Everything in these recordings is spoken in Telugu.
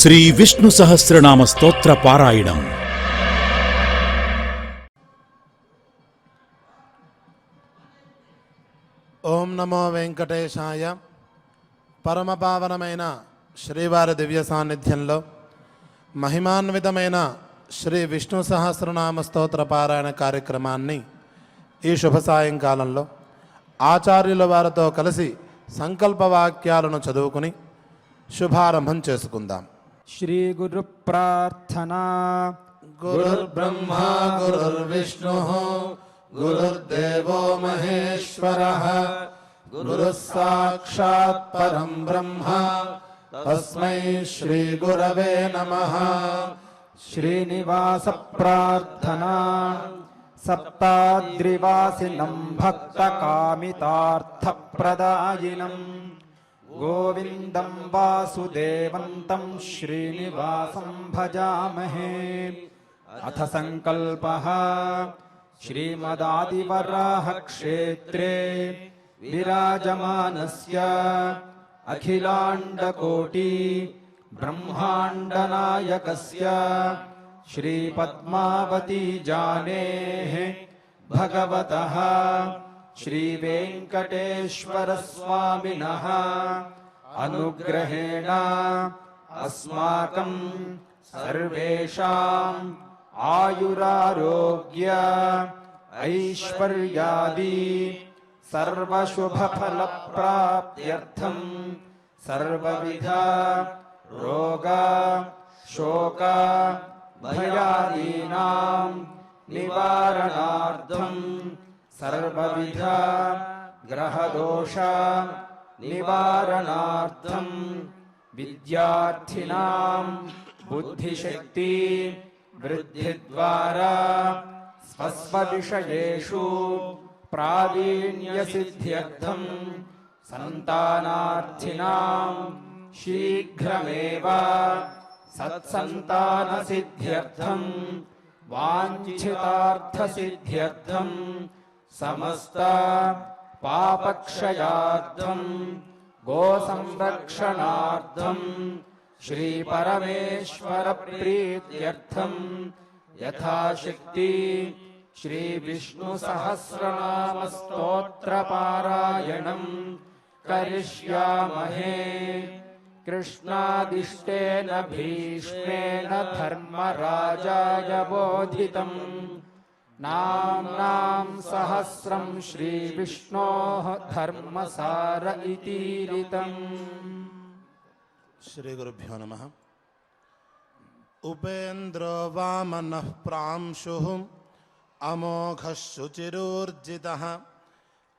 శ్రీ విష్ణు సహస్రనామ స్తోత్ర పారాయణం. ఓం నమో వెంకటేశాయ. పరమపావనమైన శ్రీవారి దివ్య సాన్నిధ్యంలో మహిమాన్వితమైన శ్రీ విష్ణు సహస్రనామ స్తోత్ర పారాయణ కార్యక్రమాన్ని ఈ శుభ సాయంకాలంలో ఆచార్యుల వారితో కలిసి సంకల్పవాక్యాలను చదువుకుని శుభారంభం చేసుకుందాం. శ్రీ గురు ప్రార్థనా. గురుర్బ్రహ్మా గురుర్విష్ణుః గురుర్దేవో మహేశ్వరః గురుః సాక్షాత్ పరం బ్రహ్మ తస్మై శ్రీ గురవే నమః. శ్రీనివాస ప్రార్థనా. సప్తాద్రివాసినం భక్త కామితార్థ ప్రదాయినం గోవిందం వాసుదేవంతం శ్రీనివాసం భజామహే. అథ సంకల్పః. శ్రీమదాదివరాహ క్షేత్రే విరాజమానస్య అఖిలాండకోటి బ్రహ్మాండనాయకస్య శ్రీ పద్మావతీ జానేః భగవతః శ్రీ వెంకటేశ్వర స్వామినః అనుగ్రహేణ అస్మాకం సర్వేషాం ఆయురారోగ్య ఐశ్వర్యాది సర్వశుభఫలప్రాప్త్యర్థం సర్వవిధ రోగ శోక భయాదీనాం నివారణార్థం సర్వవిధ గ్రహదోష నివారణార్థం విద్యార్థినాం బుద్ధిశక్తి వృద్ధి ద్వారా స్వస్వవిషయేషు ప్రావీణ్య సిద్ధ్యర్థం సంతానార్థినాం శీఘ్రమేవ సత్సంతాన సిద్ధ్యర్థం వాంఛితార్థ సిద్ధ్యర్థం సమస్త పాపక్షయార్థం గోసంరక్షణార్థం శ్రీ పరమేశ్వర ప్రీత్యర్థం యథాశక్తి శ్రీ విష్ణు సహస్రనామ స్తోత్ర పారాయణం కరిష్యామహే. కృష్ణాదిష్టేన భీష్మేణ ధర్మరాజాయ బోధితం నామ్నాం సహస్రం శ్రీ విష్ణోః ధర్మసార ఇతీరితం. శ్రీ గురుభ్యో నమః. ఉపేంద్రో వామనః ప్రాంశుః అమోఘః శుచిరూర్జితః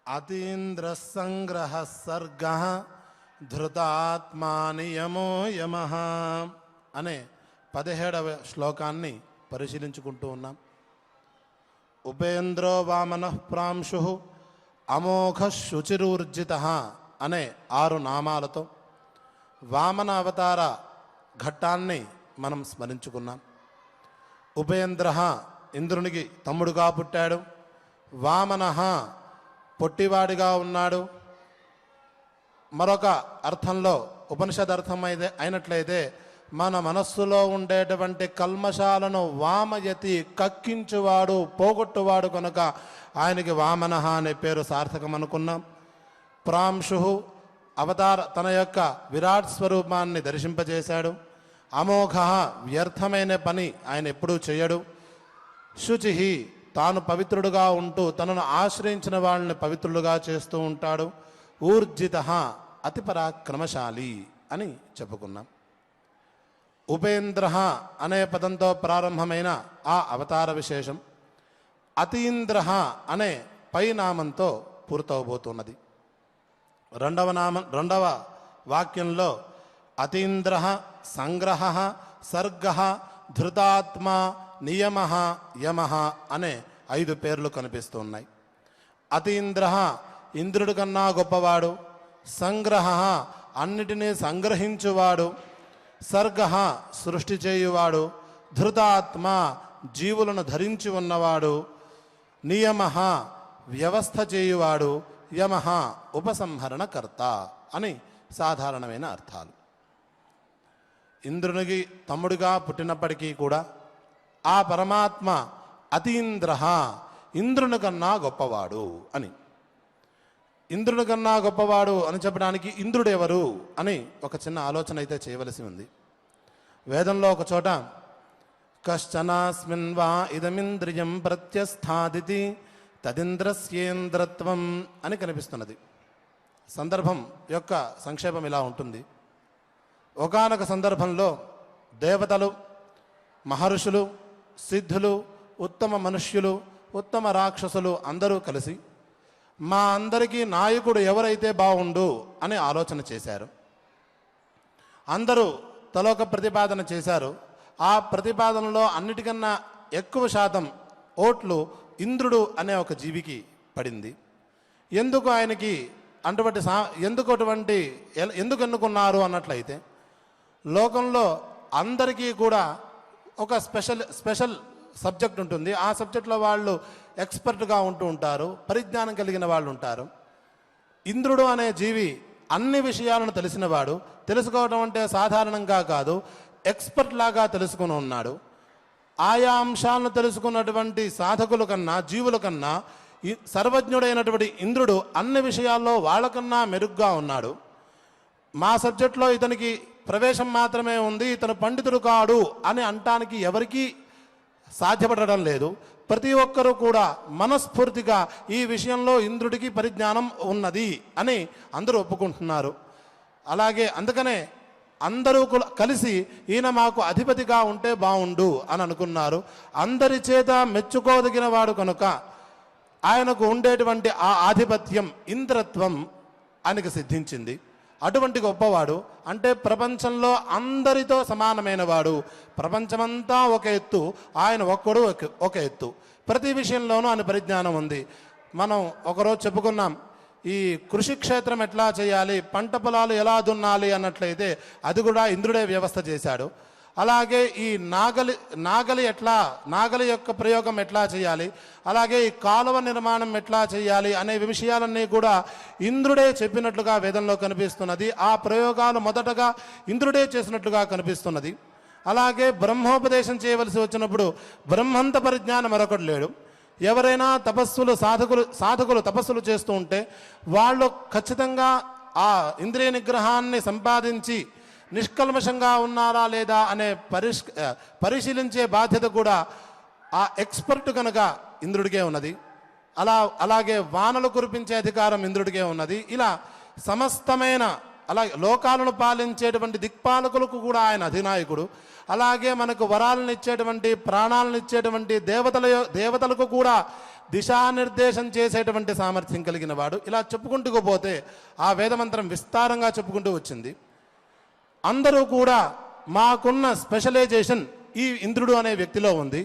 అతీంద్రః సంగ్రహः సర్గః ధృతాత్మా నియమో యమః అనే 17వ శ్లోకాన్ని పరిశీలించుకుంటూ ఉన్నాం. ఉపేంద్రో వామనః ప్రాంశుః అమోఘః శుచిరూర్జితః అనే 6 నామాలతో వామన అవతార ఘట్టాన్ని మనం స్మరించుకున్నాం. ఉపేంద్ర ఇంద్రునికి తమ్ముడుగా పుట్టాడు. వామన పొట్టివాడిగా ఉన్నాడు. మరొక అర్థంలో ఉపనిషద్ అర్థం అయినట్లయితే మన మనస్సులో ఉండేటువంటి కల్మషాలను వామయతి కక్కించువాడు పోగొట్టువాడు కనుక ఆయనకి వామన అనే పేరు సార్థకం అనుకున్నాం. ప్రాంశు అవతార తన యొక్క విరాట్ స్వరూపాన్ని దర్శింపజేశాడు. అమోఘ వ్యర్థమైన పని ఆయన ఎప్పుడూ చేయడు. శుచి తాను పవిత్రుడుగా ఉంటూ తనను ఆశ్రయించిన వాళ్ళని పవిత్రులుగా చేస్తూ ఉంటాడు. ఊర్జిత అతి పరాక్రమశాలి అని చెప్పుకున్నాం. ఉపేంద్ర అనే పదంతో ప్రారంభమైన ఆ అవతార విశేషం అతీంద్ర అనే పై నామంతో పూర్తవబోతున్నది. రెండవ వాక్యంలో అతీంద్ర సంగ్రహ సర్గ ధృతాత్మ నియమ యమ అనే 5 పేర్లు కనిపిస్తున్నాయి. అతీంద్ర ఇంద్రుడి కన్నా గొప్పవాడు. సంగ్రహ అన్నిటినీ సంగ్రహించువాడు. సర్గ సృష్టి చేయువాడు. ధృతాత్మ జీవులను ధరించి ఉన్నవాడు. నియమ వ్యవస్థ చేయువాడు. యమ ఉపసంహరణకర్త అని సాధారణమైన అర్థాలు. ఇంద్రునికి తమ్ముడిగా పుట్టినప్పటికీ కూడా ఆ పరమాత్మ అతీంద్ర, ఇంద్రుని కన్నా గొప్పవాడు అని. ఇంద్రుని కన్నా గొప్పవాడు అని చెప్పడానికి ఇంద్రుడెవరు అని ఒక చిన్న ఆలోచన అయితే చేయవలసి ఉంది. వేదంలో ఒక చోట కశ్చనాస్మిన్ వా ఇదమింద్రియం ప్రత్యస్థాదితి తదింద్రస్యేంద్రత్వం అని కనిపిస్తున్నది. సందర్భం యొక్క సంక్షేపం ఇలా ఉంటుంది. ఒకానొక సందర్భంలో దేవతలు, మహర్షులు, సిద్ధులు, ఉత్తమ మనుష్యులు, ఉత్తమ రాక్షసులు అందరూ కలిసి మా అందరికీ నాయకుడు ఎవరైతే బాగుండు అని ఆలోచన చేశారు. అందరూ తలొక ప్రతిపాదన చేశారు. ఆ ప్రతిపాదనలో అన్నిటికన్నా ఎక్కువ శాతం ఓట్లు ఇంద్రుడు అనే ఒక జీవికి పడింది. ఎందుకు ఆయనకి ఎందుకు ఎన్నుకున్నారు అన్నట్లయితే, లోకంలో అందరికీ కూడా ఒక స్పెషల్ సబ్జెక్ట్ ఉంటుంది. ఆ సబ్జెక్ట్లో వాళ్ళు ఎక్స్పర్ట్గా ఉంటూ ఉంటారు, పరిజ్ఞానం కలిగిన వాళ్ళు ఉంటారు. ఇంద్రుడు అనే జీవి అన్ని విషయాలను తెలిసినవాడు. తెలుసుకోవడం అంటే సాధారణంగా కాదు, ఎక్స్పర్ట్ లాగా తెలుసుకుని ఉన్నాడు. ఆయా అంశాలను తెలుసుకున్నటువంటి సాధకుల కన్నా, జీవుల కన్నా సర్వజ్ఞుడైనటువంటి ఇంద్రుడు అన్ని విషయాల్లో వాళ్ళకన్నా మెరుగ్గా ఉన్నాడు. మా సబ్జెక్ట్లో ఇతనికి ప్రవేశం మాత్రమే ఉంది, ఇతను పండితుడు కాడు అని అనటానికి ఎవరికీ సాధ్యపడడం లేదు. ప్రతి ఒక్కరూ కూడా మనస్ఫూర్తిగా ఈ విషయంలో ఇంద్రుడికి పరిజ్ఞానం ఉన్నది అని అందరూ ఒప్పుకుంటున్నారు. అందుకనే అందరూ కలిసి ఈయన మాకు అధిపతిగా ఉంటే బాగుండు అని అనుకున్నారు. అందరి చేత మెచ్చుకోదగిన వాడు కనుక ఆయనకు ఉండేటువంటి ఆ ఆధిపత్యం, ఇంద్రత్వం ఆయనకు సిద్ధించింది. అటువంటి గొప్పవాడు అంటే ప్రపంచంలో అందరితో సమానమైన వాడు. ప్రపంచమంతా ఒక ఎత్తు, ఆయన ఒక్కడు ఒక ఎత్తు. ప్రతి విషయంలోనూ ఆయన పరిజ్ఞానం ఉంది. మనం ఒకరోజు చెప్పుకున్నాం, ఈ కృషి క్షేత్రం ఎట్లా చేయాలి, పంట పొలాలు ఎలా దున్నాలి అన్నట్లయితే అది కూడా ఇంద్రుడే వ్యవస్థ చేశాడు. అలాగే ఈ నాగలి యొక్క ప్రయోగం ఎట్లా చేయాలి, అలాగే ఈ కాలువ నిర్మాణం ఎట్లా చేయాలి అనే విషయాలన్నీ కూడా ఇంద్రుడే చెప్పినట్లుగా వేదంలో కనిపిస్తున్నది. ఆ ప్రయోగాలు మొదటగా ఇంద్రుడే చేసినట్లుగా కనిపిస్తున్నది. అలాగే బ్రహ్మోపదేశం చేయవలసి వచ్చినప్పుడు బ్రహ్మంత పరిజ్ఞానం మరొకటి లేడు. ఎవరైనా సాధకులు తపస్సులు చేస్తూ ఉంటే వాళ్ళు ఖచ్చితంగా ఆ ఇంద్రియ నిగ్రహాన్ని సంపాదించి నిష్కల్మషంగా ఉన్నారా లేదా అనే పరిశీలించే బాధ్యత కూడా ఆ ఎక్స్పర్ట్ కనుక ఇంద్రుడికే ఉన్నది. అలాగే వానలు కురిపించే అధికారం ఇంద్రుడికే ఉన్నది. ఇలా సమస్తమైన అలాగే లోకాలను పాలించేటువంటి దిక్పాలకులకు కూడా ఆయన అధినాయకుడు. అలాగే మనకు వరాలను ఇచ్చేటువంటి, ప్రాణాలను ఇచ్చేటువంటి దేవతలకు కూడా దిశానిర్దేశం చేసేటువంటి సామర్థ్యం కలిగిన వాడు. ఇలా చెప్పుకుంటూ పోతే ఆ వేదమంత్రం విస్తారంగా చెప్పుకుంటూ వచ్చింది. అందరూ కూడా మాకున్న స్పెషలైజేషన్ ఈ ఇంద్రుడు అనే వ్యక్తిలో ఉంది.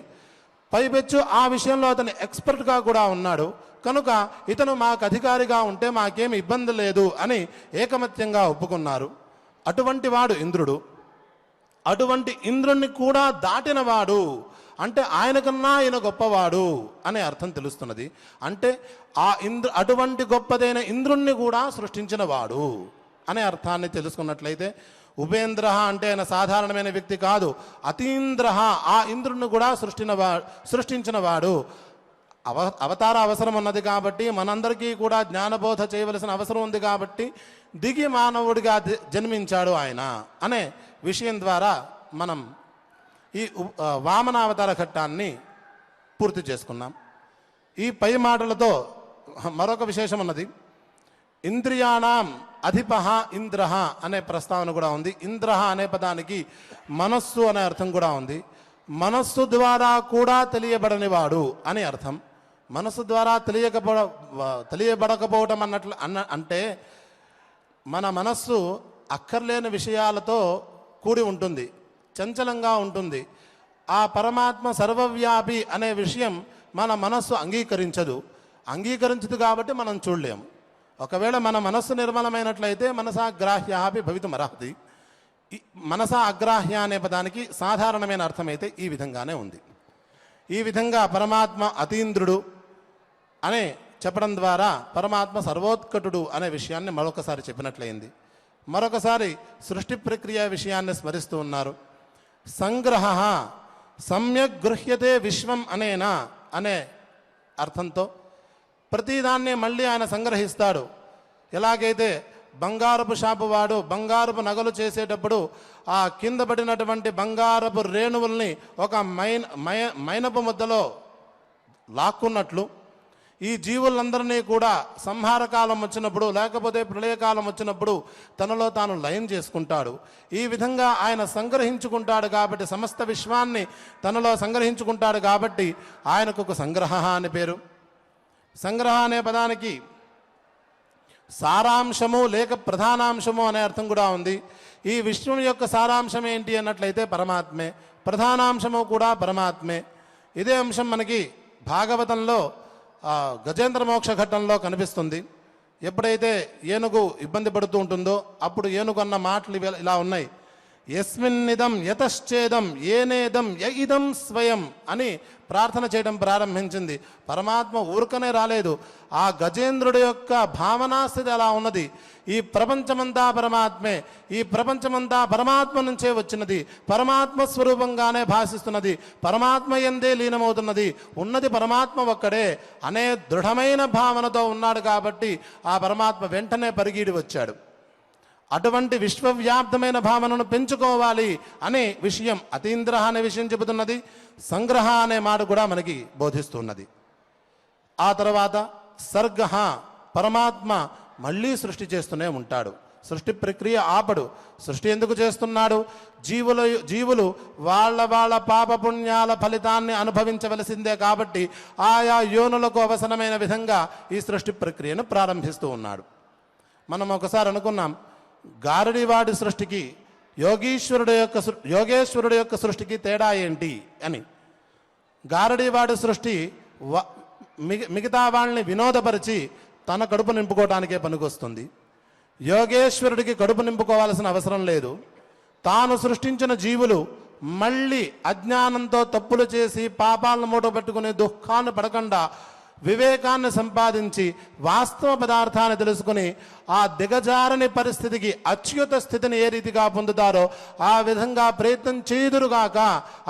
పైపెచ్చు ఆ విషయంలో అతను ఎక్స్పర్ట్గా కూడా ఉన్నాడు. కనుక ఇతను మాకు అధికారిగా ఉంటే మాకేమి ఇబ్బంది లేదు అని ఏకమత్యంగా ఒప్పుకున్నారు. అటువంటి వాడు ఇంద్రుడు. అటువంటి ఇంద్రుణ్ణి కూడా దాటినవాడు అంటే ఆయనకన్నా ఈయన గొప్పవాడు అనే అర్థం తెలుస్తున్నది. అంటే అటువంటి గొప్పదైన ఇంద్రుణ్ణి కూడా సృష్టించిన వాడు అనే అర్థాన్ని తెలుసుకున్నట్లయితే, ఉపేంద్ర అంటే ఆయన సాధారణమైన వ్యక్తి కాదు, అతీంద్ర, ఆ ఇంద్రుణ్ణి కూడా సృష్టించిన వాడు. అవతార అవసరం ఉన్నది కాబట్టి, మనందరికీ కూడా జ్ఞానబోధ చేయవలసిన అవసరం ఉంది కాబట్టి దిగి మానవుడిగా జన్మించాడు ఆయన అనే విషయం ద్వారా మనం ఈ వామనావతార ఘట్టాన్ని పూర్తి చేసుకున్నాం. ఈ పై మాటలతో మరొక విశేషం ఉన్నది. ఇంద్రియాణం అధిపః ఇంద్ర అనే ప్రస్తావన కూడా ఉంది. ఇంద్ర అనే పదానికి మనస్సు అనే అర్థం కూడా ఉంది. మనస్సు ద్వారా కూడా తెలియబడనివాడు అని అర్థం. మనస్సు ద్వారా తెలియబడకపోవటం అంటే మన మనస్సు అక్కర్లేని విషయాలతో కూడి ఉంటుంది, చంచలంగా ఉంటుంది. ఆ పరమాత్మ సర్వవ్యాపి అనే విషయం మన మనస్సు అంగీకరించదు కాబట్టి మనం చూడలేము. ఒకవేళ మన మనస్సు నిర్మలమైనట్లయితే మనసాగ్రాహ్యాపి భవితుమర్హతి. మనసా అగ్రాహ్య అనే పదానికి సాధారణమైన అర్థమైతే ఈ విధంగానే ఉంది. ఈ విధంగా పరమాత్మ అతీంద్రుడు అనే చెప్పడం ద్వారా పరమాత్మ సర్వోత్కటుడు అనే విషయాన్ని మరొకసారి చెప్పినట్లయింది. మరొకసారి సృష్టి ప్రక్రియ విషయాన్ని స్మరిస్తూ ఉన్నారు. సంగ్రహ సమ్యక్ గృహ్యతే విశ్వం అనేనా అనే అర్థంతో ప్రతిదాన్ని మళ్ళీ ఆయన సంగ్రహిస్తాడు. ఎలాగైతే బంగారపు షాపు వాడు బంగారపు నగలు చేసేటప్పుడు ఆ కింద పడినటువంటి బంగారపు రేణువుల్ని ఒక మైనపు ముద్దలో లాక్కున్నట్లు ఈ జీవులందరినీ కూడా సంహారకాలం వచ్చినప్పుడు లేకపోతే ప్రళయకాలం వచ్చినప్పుడు తనలో తాను లయం చేసుకుంటాడు. ఈ విధంగా ఆయన సంగ్రహించుకుంటాడు కాబట్టి సమస్త విశ్వాన్ని తనలో సంగ్రహించుకుంటాడు కాబట్టి ఆయనకు ఒక సంగ్రహ అని పేరు. సంగ్రహ అనే పదానికి సారాంశము లేక ప్రధానాంశము అనే అర్థం కూడా ఉంది. ఈ విశ్వం యొక్క సారాంశం ఏంటి అన్నట్లయితే పరమాత్మే, ప్రధానాంశము కూడా పరమాత్మే. ఇదే అంశం మనకి భాగవతంలో గజేంద్ర మోక్ష ఘట్టంలో కనిపిస్తుంది. ఎప్పుడైతే ఏనుగు ఇబ్బంది పడుతూ ఉంటుందో అప్పుడు ఏనుగు అన్న మాటలు ఇలా ఉన్నాయి. యస్మిన్నిదం యతశ్చేదం ఏనేదం యఇదం స్వయం అని ప్రార్థన చేయడం ప్రారంభించింది. పరమాత్మ ఊరుకనే రాలేదు. ఆ గజేంద్రుడి యొక్క భావనాస్థితి అలా ఉన్నది. ఈ ప్రపంచమంతా పరమాత్మే, ఈ ప్రపంచమంతా పరమాత్మ నుంచే వచ్చినది, పరమాత్మ స్వరూపంగానే భాషిస్తున్నది, పరమాత్మ యందే లీనమవుతున్నది, ఉన్నది పరమాత్మ ఒక్కడే అనే దృఢమైన భావనతో ఉన్నాడు. కాబట్టి ఆ పరమాత్మ వెంటనే పరిగీడి వచ్చాడు. అటువంటి విశ్వవ్యాప్తమైన భావనను పెంచుకోవాలి అనే విషయం అతీంద్ర అనే విషయం చెబుతున్నది. సంగ్రహ అనే మాట కూడా మనకి బోధిస్తున్నది. ఆ తర్వాత సర్గ, పరమాత్మ మళ్ళీ సృష్టి చేస్తూనే ఉంటాడు. సృష్టి ప్రక్రియ ఆపడు. సృష్టి ఎందుకు చేస్తున్నాడు? జీవులు వాళ్ళ పాపపుణ్యాల ఫలితాన్ని అనుభవించవలసిందే కాబట్టి ఆయా యోనులకు అవసరమైన విధంగా ఈ సృష్టి ప్రక్రియను ప్రారంభిస్తూ ఉన్నాడు. మనం ఒకసారి అనుకున్నాం, గారడివాడి సృష్టికి యోగేశ్వరుడు యొక్క సృష్టికి తేడా ఏంటి అని. గారడివాడి సృష్టి మిగతా వాళ్ళని వినోదపరిచి తన కడుపు నింపుకోవటానికే పనికొస్తుంది. యోగేశ్వరుడికి కడుపు నింపుకోవాల్సిన అవసరం లేదు. తాను సృష్టించిన జీవులు మళ్ళీ అజ్ఞానంతో తప్పులు చేసి పాపాలను మూటపెట్టుకుని దుఃఖాన్ని పడకుండా వివేకాన్ని సంపాదించి వాస్తవ పదార్థాన్ని తెలుసుకుని ఆ దిగజారని పరిస్థితికి అచ్యుత స్థితిని ఏ రీతిగా పొందుతారో ఆ విధంగా ప్రయత్నం చేయుదురుగాక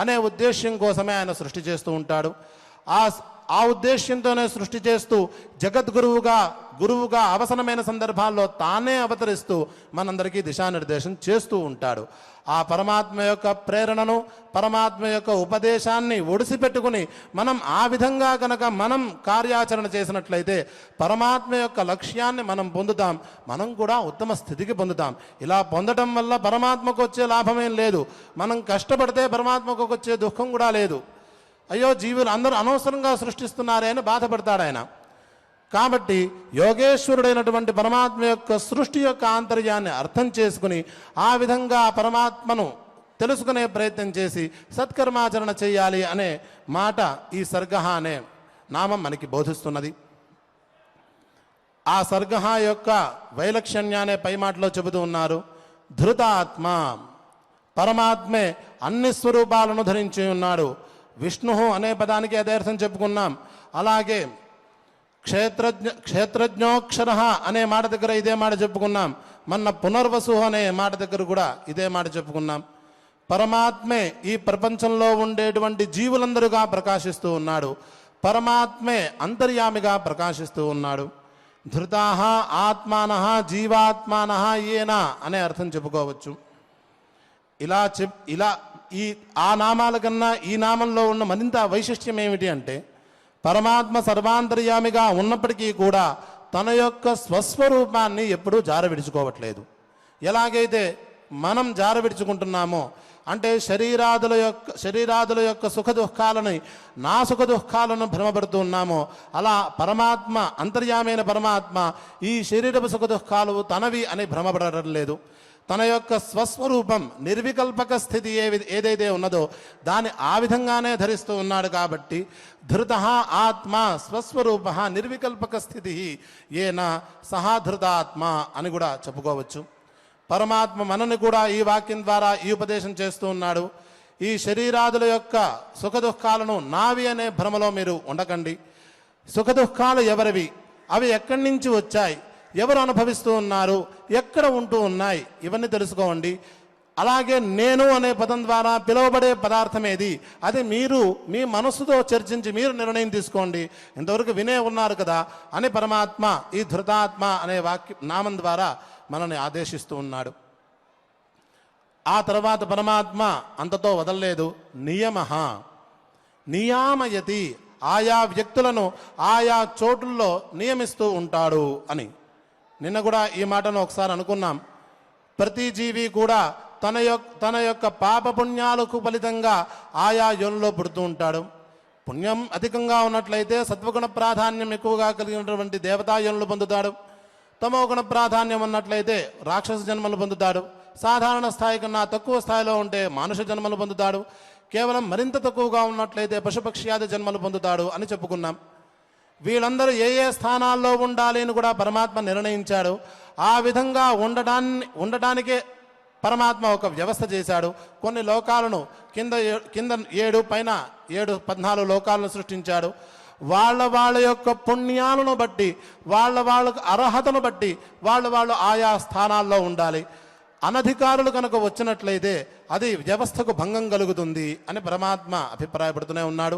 అనే ఉద్దేశ్యం కోసమే ఆయన సృష్టి చేస్తూ ఉంటాడు. ఆ ఉద్దేశ్యంతోనే సృష్టి చేస్తూ గురువుగా అవసరమైన సందర్భాల్లో తానే అవతరిస్తూ మనందరికీ దిశానిర్దేశం చేస్తూ ఉంటాడు. ఆ పరమాత్మ యొక్క ప్రేరణను, పరమాత్మ యొక్క ఉపదేశాన్ని ఒడిసిపెట్టుకుని మనం ఆ విధంగా కనుక మనం కార్యాచరణ చేసినట్లయితే పరమాత్మ యొక్క లక్ష్యాన్ని మనం పొందుతాం. మనం కూడా ఉత్తమ స్థితికి పొందుతాం. ఇలా పొందటం వల్ల పరమాత్మకు వచ్చే లాభమేం లేదు. మనం కష్టపడితే పరమాత్మకు వచ్చే దుఃఖం కూడా లేదు. అయ్యో జీవులు అందరూ అనవసరంగా సృష్టిస్తున్నారే అని బాధపడతాడు ఆయన. కాబట్టి యోగేశ్వరుడైనటువంటి పరమాత్మ యొక్క సృష్టి యొక్క ఆంతర్యాన్ని అర్థం చేసుకుని ఆ విధంగా పరమాత్మను తెలుసుకునే ప్రయత్నం చేసి సత్కర్మాచరణ చేయాలి అనే మాట ఈ సర్గ అనే నామం మనకి బోధిస్తున్నది. ఆ సర్గ యొక్క వైలక్షణ్యాన్ని పై మాటలో చెబుతూ ఉన్నారు. ధృతాత్మ, పరమాత్మే అన్ని స్వరూపాలను ధరించి ఉన్నాడు. విష్ణు అనే పదానికి అదే అర్థం చెప్పుకున్నాం. అలాగే క్షేత్రజ్ఞోక్షర అనే మాట దగ్గర ఇదే మాట చెప్పుకున్నాం. మొన్న పునర్వసు అనే మాట దగ్గర కూడా ఇదే మాట చెప్పుకున్నాం. పరమాత్మే ఈ ప్రపంచంలో ఉండేటువంటి జీవులందరుగా ప్రకాశిస్తూ ఉన్నాడు. పరమాత్మే అంతర్యామిగా ప్రకాశిస్తూ ఉన్నాడు. ధృతాః ఆత్మానః జీవాత్మానః ఏన అనే అర్థం చెప్పుకోవచ్చు. ఇలా ఆ నామాల కన్నా ఈ నామంలో ఉన్న మరింత వైశిష్ట్యం ఏమిటి అంటే పరమాత్మ సర్వాంతర్యామిగా ఉన్నప్పటికీ కూడా తన యొక్క స్వస్వరూపాన్ని ఎప్పుడూ జారవిడుచుకోవట్లేదు. ఎలాగైతే మనం జారవిడుచుకుంటున్నామో అంటే శరీరాదుల యొక్క సుఖ దుఃఖాలని నా సుఖ దుఃఖాలను భ్రమపడుతూ ఉన్నామో అలా పరమాత్మ అంతర్యామైన పరమాత్మ ఈ శరీరపు సుఖ దుఃఖాలు తనవి అని భ్రమపడటం లేదు. తన యొక్క స్వస్వరూపం నిర్వికల్పక స్థితి ఏదైతే ఉన్నదో దాన్ని ఆ విధంగానే ధరిస్తూ ఉన్నాడు. కాబట్టి ధృత ఆత్మ స్వస్వరూప నిర్వికల్పక స్థితి ఏన సహా ధృతాత్మ అని కూడా చెప్పుకోవచ్చు. పరమాత్మ మనని కూడా ఈ వాక్యం ద్వారా ఈ ఉపదేశం చేస్తూ ఉన్నాడు. ఈ శరీరాదుల యొక్క సుఖ దుఃఖాలను నావి అనే భ్రమలో మీరు ఉండకండి. సుఖ దుఃఖాలు ఎవరివి, అవి ఎక్కడి నుంచి వచ్చాయి, ఎవరు అనుభవిస్తూ ఉన్నారు, ఎక్కడ ఉంటూ ఉన్నాయి, ఇవన్నీ తెలుసుకోండి. అలాగే నేను అనే పదం ద్వారా పిలువబడే పదార్థం ఏది, అది మీరు మీ మనస్సుతో చర్చించి మీరు నిర్ణయం తీసుకోండి. ఇంతవరకు వినే ఉన్నారు కదా అని పరమాత్మ ఈ ధృతాత్మ అనే నామం ద్వారా మనల్ని ఆదేశిస్తూ ఉన్నాడు. ఆ తర్వాత పరమాత్మ అంతతో వదలలేదు. నియామయతి, ఆయా వ్యక్తులను ఆయా చోటుల్లో నియమిస్తూ ఉంటాడు అని. నిన్న కూడా ఈ మాటను ఒకసారి అనుకున్నాం. ప్రతి జీవి కూడా తన యొక్క పాపపుణ్యాలకు ఫలితంగా ఆయా యోనిలో పుడుతూ ఉంటాడు. పుణ్యం అధికంగా ఉన్నట్లయితే సత్వగుణ ప్రాధాన్యం ఎక్కువగా కలిగినటువంటి దేవతా యోనులు పొందుతాడు. తమో గుణ ప్రాధాన్యం ఉన్నట్లయితే రాక్షస జన్మలు పొందుతాడు. సాధారణ స్థాయి కన్నా తక్కువ స్థాయిలో ఉంటే మానుష జన్మలు పొందుతాడు. కేవలం మరింత తక్కువగా ఉన్నట్లయితే పశుపక్ష్యాది జన్మలు పొందుతాడు అని చెప్పుకున్నాం. వీళ్ళందరూ ఏ ఏ స్థానాల్లో ఉండాలి అని కూడా పరమాత్మ నిర్ణయించాడు. ఆ విధంగా ఉండటానికే పరమాత్మ ఒక వ్యవస్థ చేశాడు. కొన్ని లోకాలను కింద 7 పైన 7 14 లోకాలను సృష్టించాడు. వాళ్ళ యొక్క పుణ్యాలను బట్టి వాళ్ళకు అర్హతను బట్టి వాళ్ళు ఆయా స్థానాల్లో ఉండాలి. అనధికారులు కనుక వచ్చినట్లయితే అది వ్యవస్థకు భంగం కలుగుతుంది అని పరమాత్మ అభిప్రాయపడుతూనే ఉన్నాడు.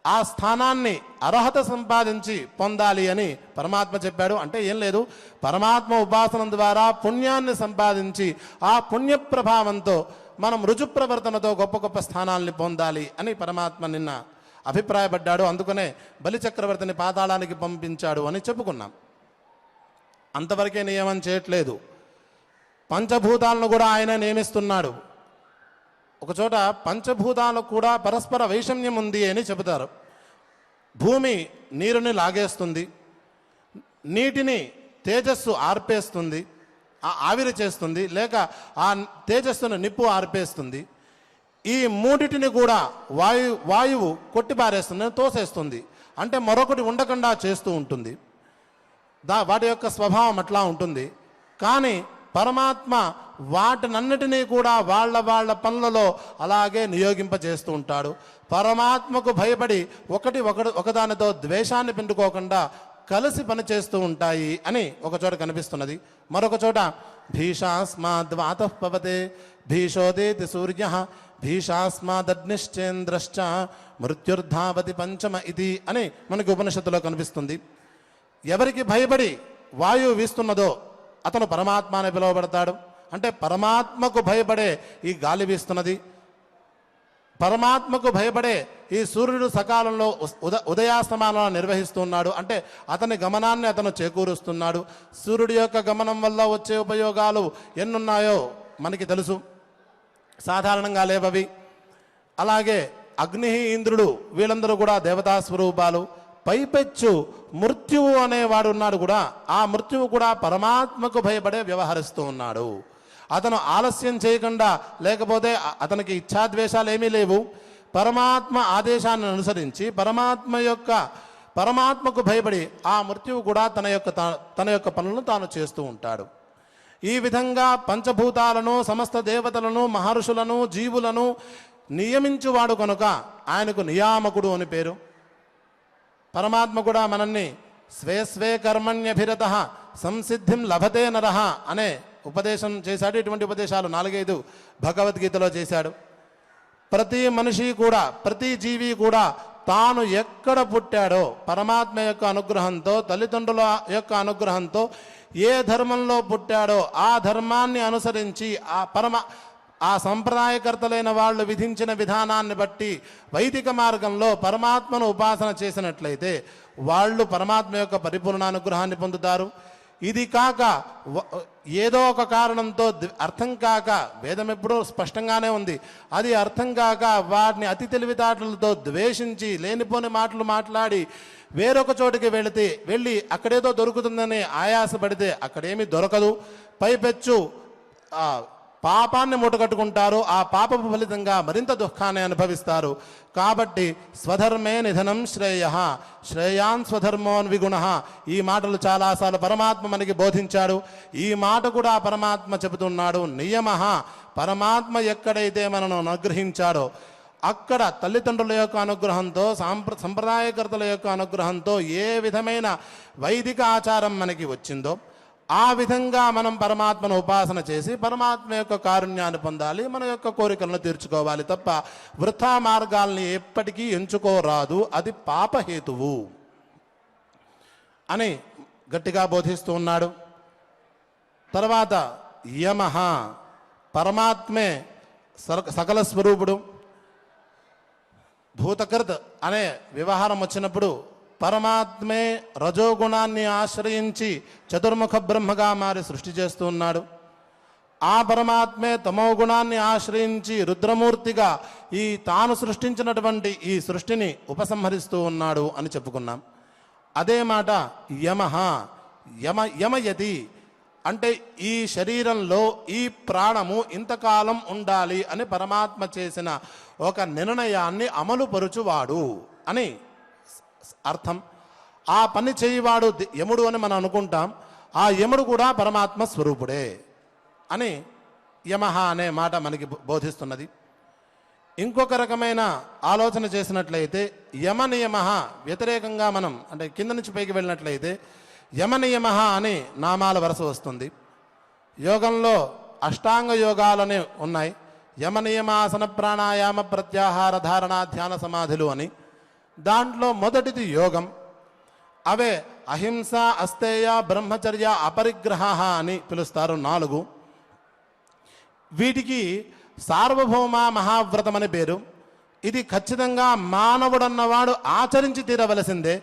ఆ స్థానాన్ని అర్హత సంపాదించి పొందాలి అని పరమాత్మ చెప్పాడు. అంటే ఏం లేదు, పరమాత్మ ఉపాసన ద్వారా పుణ్యాన్ని సంపాదించి ఆ పుణ్య ప్రభావంతో మనం రుజుప్రవర్తనతో గొప్ప గొప్ప స్థానాల్ని పొందాలి అని పరమాత్మ నిన్న అభిప్రాయపడ్డాడు. అందుకనే బలిచక్రవర్తిని పాతాళానికి పంపించాడు అని చెప్పుకున్నాం. అంతవరకే నియమం చేయట్లేదు, పంచభూతాలను కూడా ఆయన నియమిస్తున్నాడు. ఒకచోట పంచభూతాలకు కూడా పరస్పర వైషమ్యం ఉంది అని చెబుతారు. భూమి నీరుని లాగేస్తుంది, నీటిని తేజస్సు ఆర్పేస్తుంది, ఆవిరి చేస్తుంది, లేక ఆ తేజస్సును నిప్పు ఆర్పేస్తుంది. ఈ మూడిటిని కూడా వాయువు కొట్టిపారేస్తుంది, తోసేస్తుంది. అంటే మరొకటి ఉండకుండా చేస్తూ ఉంటుంది. వాటి యొక్క స్వభావం అట్లా ఉంటుంది. కానీ పరమాత్మ వాటినన్నిటినీ కూడా వాళ్ళ పనులలో అలాగే నియోగింపజేస్తూ ఉంటాడు. పరమాత్మకు భయపడి ఒకదానితో ద్వేషాన్ని పెంచుకోకుండా కలిసి పనిచేస్తూ ఉంటాయి అని ఒకచోట కనిపిస్తున్నది. మరొక చోట భీషాస్మాద్వాతః పవతే భీషోదేతి సూర్య భీషాస్మాదగ్నిశ్చేంద్రశ్చ మృత్యుర్ధావతి పంచమ ఇది అని మనకి ఉపనిషత్తులో కనిపిస్తుంది. ఎవరికి భయపడి వాయువు వీస్తున్నదో అతను పరమాత్మ అని పిలువబడతాడు. అంటే పరమాత్మకు భయపడే ఈ గాలి వీస్తున్నది, పరమాత్మకు భయపడే ఈ సూర్యుడు సకాలంలో ఉదయాస్తమానాలను నిర్వహిస్తున్నాడు. అంటే అతని గమనాన్ని అతను చేకూరుస్తున్నాడు. సూర్యుడి యొక్క గమనం వల్ల వచ్చే ఉపయోగాలు ఎన్నున్నాయో మనకి తెలుసు, సాధారణంగా లేవవి. అలాగే అగ్ని, ఇంద్రుడు వీళ్ళందరూ కూడా దేవతా స్వరూపాలు. పైపెచ్చు మృత్యువు అనేవాడు ఉన్నాడు కూడా, ఆ మృత్యువు కూడా పరమాత్మకు భయపడే వ్యవహరిస్తూ ఉన్నాడు. అతను ఆలస్యం చేయకుండా, లేకపోతే అతనికి ఇచ్ఛాద్వేషాలు ఏమీ లేవు, పరమాత్మ ఆదేశాన్ని అనుసరించి పరమాత్మకు భయపడి ఆ మృత్యువు కూడా తన యొక్క పనులను తాను చేస్తూ ఉంటాడు. ఈ విధంగా పంచభూతాలను, సమస్త దేవతలను, మహర్షులను, జీవులను నియమించువాడు కనుక ఆయనకు నియామకుడు అని పేరు. పరమాత్మ కూడా మనల్ని స్వే కర్మణ్యభిరత సంసిద్ధిం లభతే నరః అనే ఉపదేశం చేశాడు. ఇటువంటి ఉపదేశాలు 4-5 భగవద్గీతలో చేశాడు. ప్రతి మనిషి కూడా, ప్రతి జీవి కూడా తాను ఎక్కడ పుట్టాడో పరమాత్మ యొక్క అనుగ్రహంతో, తల్లిదండ్రుల యొక్క అనుగ్రహంతో ఏ ధర్మంలో పుట్టాడో ఆ ధర్మాన్ని అనుసరించి ఆ సంప్రదాయకర్తలైన వాళ్ళు విధించిన విధానాన్ని బట్టి వైదిక మార్గంలో పరమాత్మను ఉపాసన చేసినట్లయితే వాళ్ళు పరమాత్మ యొక్క పరిపూర్ణ అనుగ్రహాన్ని పొందుతారు. ఇది కాక ఏదో ఒక కారణంతో అర్థం కాక, వేదం ఎప్పుడూ స్పష్టంగానే ఉంది, అది అర్థం కాక వాటిని అతి తెలివితేటలతో ద్వేషించి లేనిపోని మాటలు మాట్లాడి వేరొక చోటికి వెళ్ళి అక్కడేదో దొరుకుతుందని ఆయాసపడితే అక్కడేమీ దొరకదు. పైపెచ్చు పాపాన్ని మూటగట్టుకుంటారు. ఆ పాపపు ఫలితంగా మరింత దుఃఖాన్ని అనుభవిస్తారు. కాబట్టి స్వధర్మే నిధనం శ్రేయాన్ స్వధర్మోన్ విగుణ, ఈ మాటలు చాలాసార్లు పరమాత్మ మనకి బోధించాడు. ఈ మాట కూడా పరమాత్మ చెబుతున్నాడు. నియమ, పరమాత్మ ఎక్కడైతే మనను అనుగ్రహించాడో అక్కడ తల్లిదండ్రుల యొక్క అనుగ్రహంతో సంప్రదాయకర్తల యొక్క అనుగ్రహంతో ఏ విధమైన వైదిక ఆచారం మనకి వచ్చిందో ఆ విధంగా మనం పరమాత్మను ఉపాసన చేసి పరమాత్మ యొక్క కారుణ్యాన్ని పొందాలి, మన యొక్క కోరికలను తీర్చుకోవాలి తప్ప వృథా మార్గాల్ని ఎప్పటికీ ఎంచుకోరాదు, అది పాపహేతువు అని గట్టిగా బోధిస్తూ ఉన్నాడు. తర్వాత యమః, పరమాత్మే సకల స్వరూపుడు. భూతకృత్ అనే వ్యవహారం వచ్చినప్పుడు పరమాత్మే రజోగుణాన్ని ఆశ్రయించి చతుర్ముఖ బ్రహ్మగా మారి సృష్టి చేస్తూ ఉన్నాడు. ఆ పరమాత్మే తమో గుణాన్ని ఆశ్రయించి రుద్రమూర్తిగా తాను సృష్టించినటువంటి ఈ సృష్టిని ఉపసంహరిస్తూ ఉన్నాడు అని చెప్పుకున్నాం. అదే మాట యమః, యమయతి అంటే ఈ శరీరంలో ఈ ప్రాణము ఇంతకాలం ఉండాలి అని పరమాత్మ చేసిన ఒక నిర్ణయాన్ని అమలుపరుచువాడు అని అర్థం. ఆ పని చేయవాడు యముడు అని మనం అనుకుంటాం, ఆ యముడు కూడా పరమాత్మ స్వరూపుడే అని యమః అనే మాట మనకి బోధిస్తున్నది. ఇంకొక రకమైన ఆలోచన చేసినట్లయితే యమ నియమః వ్యతిరేకంగా మనం అంటే కింద నుంచి పైకి వెళ్ళినట్లయితే యమ నియమః అని నామాల వరుస వస్తుంది. యోగంలో అష్టాంగ యోగాలనే ఉన్నాయి, యమ నియమాసన ప్రాణాయామ ప్రత్యాహార ధారణ ధ్యాన సమాధులు అని. దాంట్లో మొదటిది యోగం. అవే అహింస, అస్తేయ, బ్రహ్మచర్య, అపరిగ్రహ అని పిలుస్తారు 4. వీటికి సార్వభౌమ మహావ్రతం అని పేరు. ఇది ఖచ్చితంగా మానవుడన్నవాడు ఆచరించి తీరవలసిందే.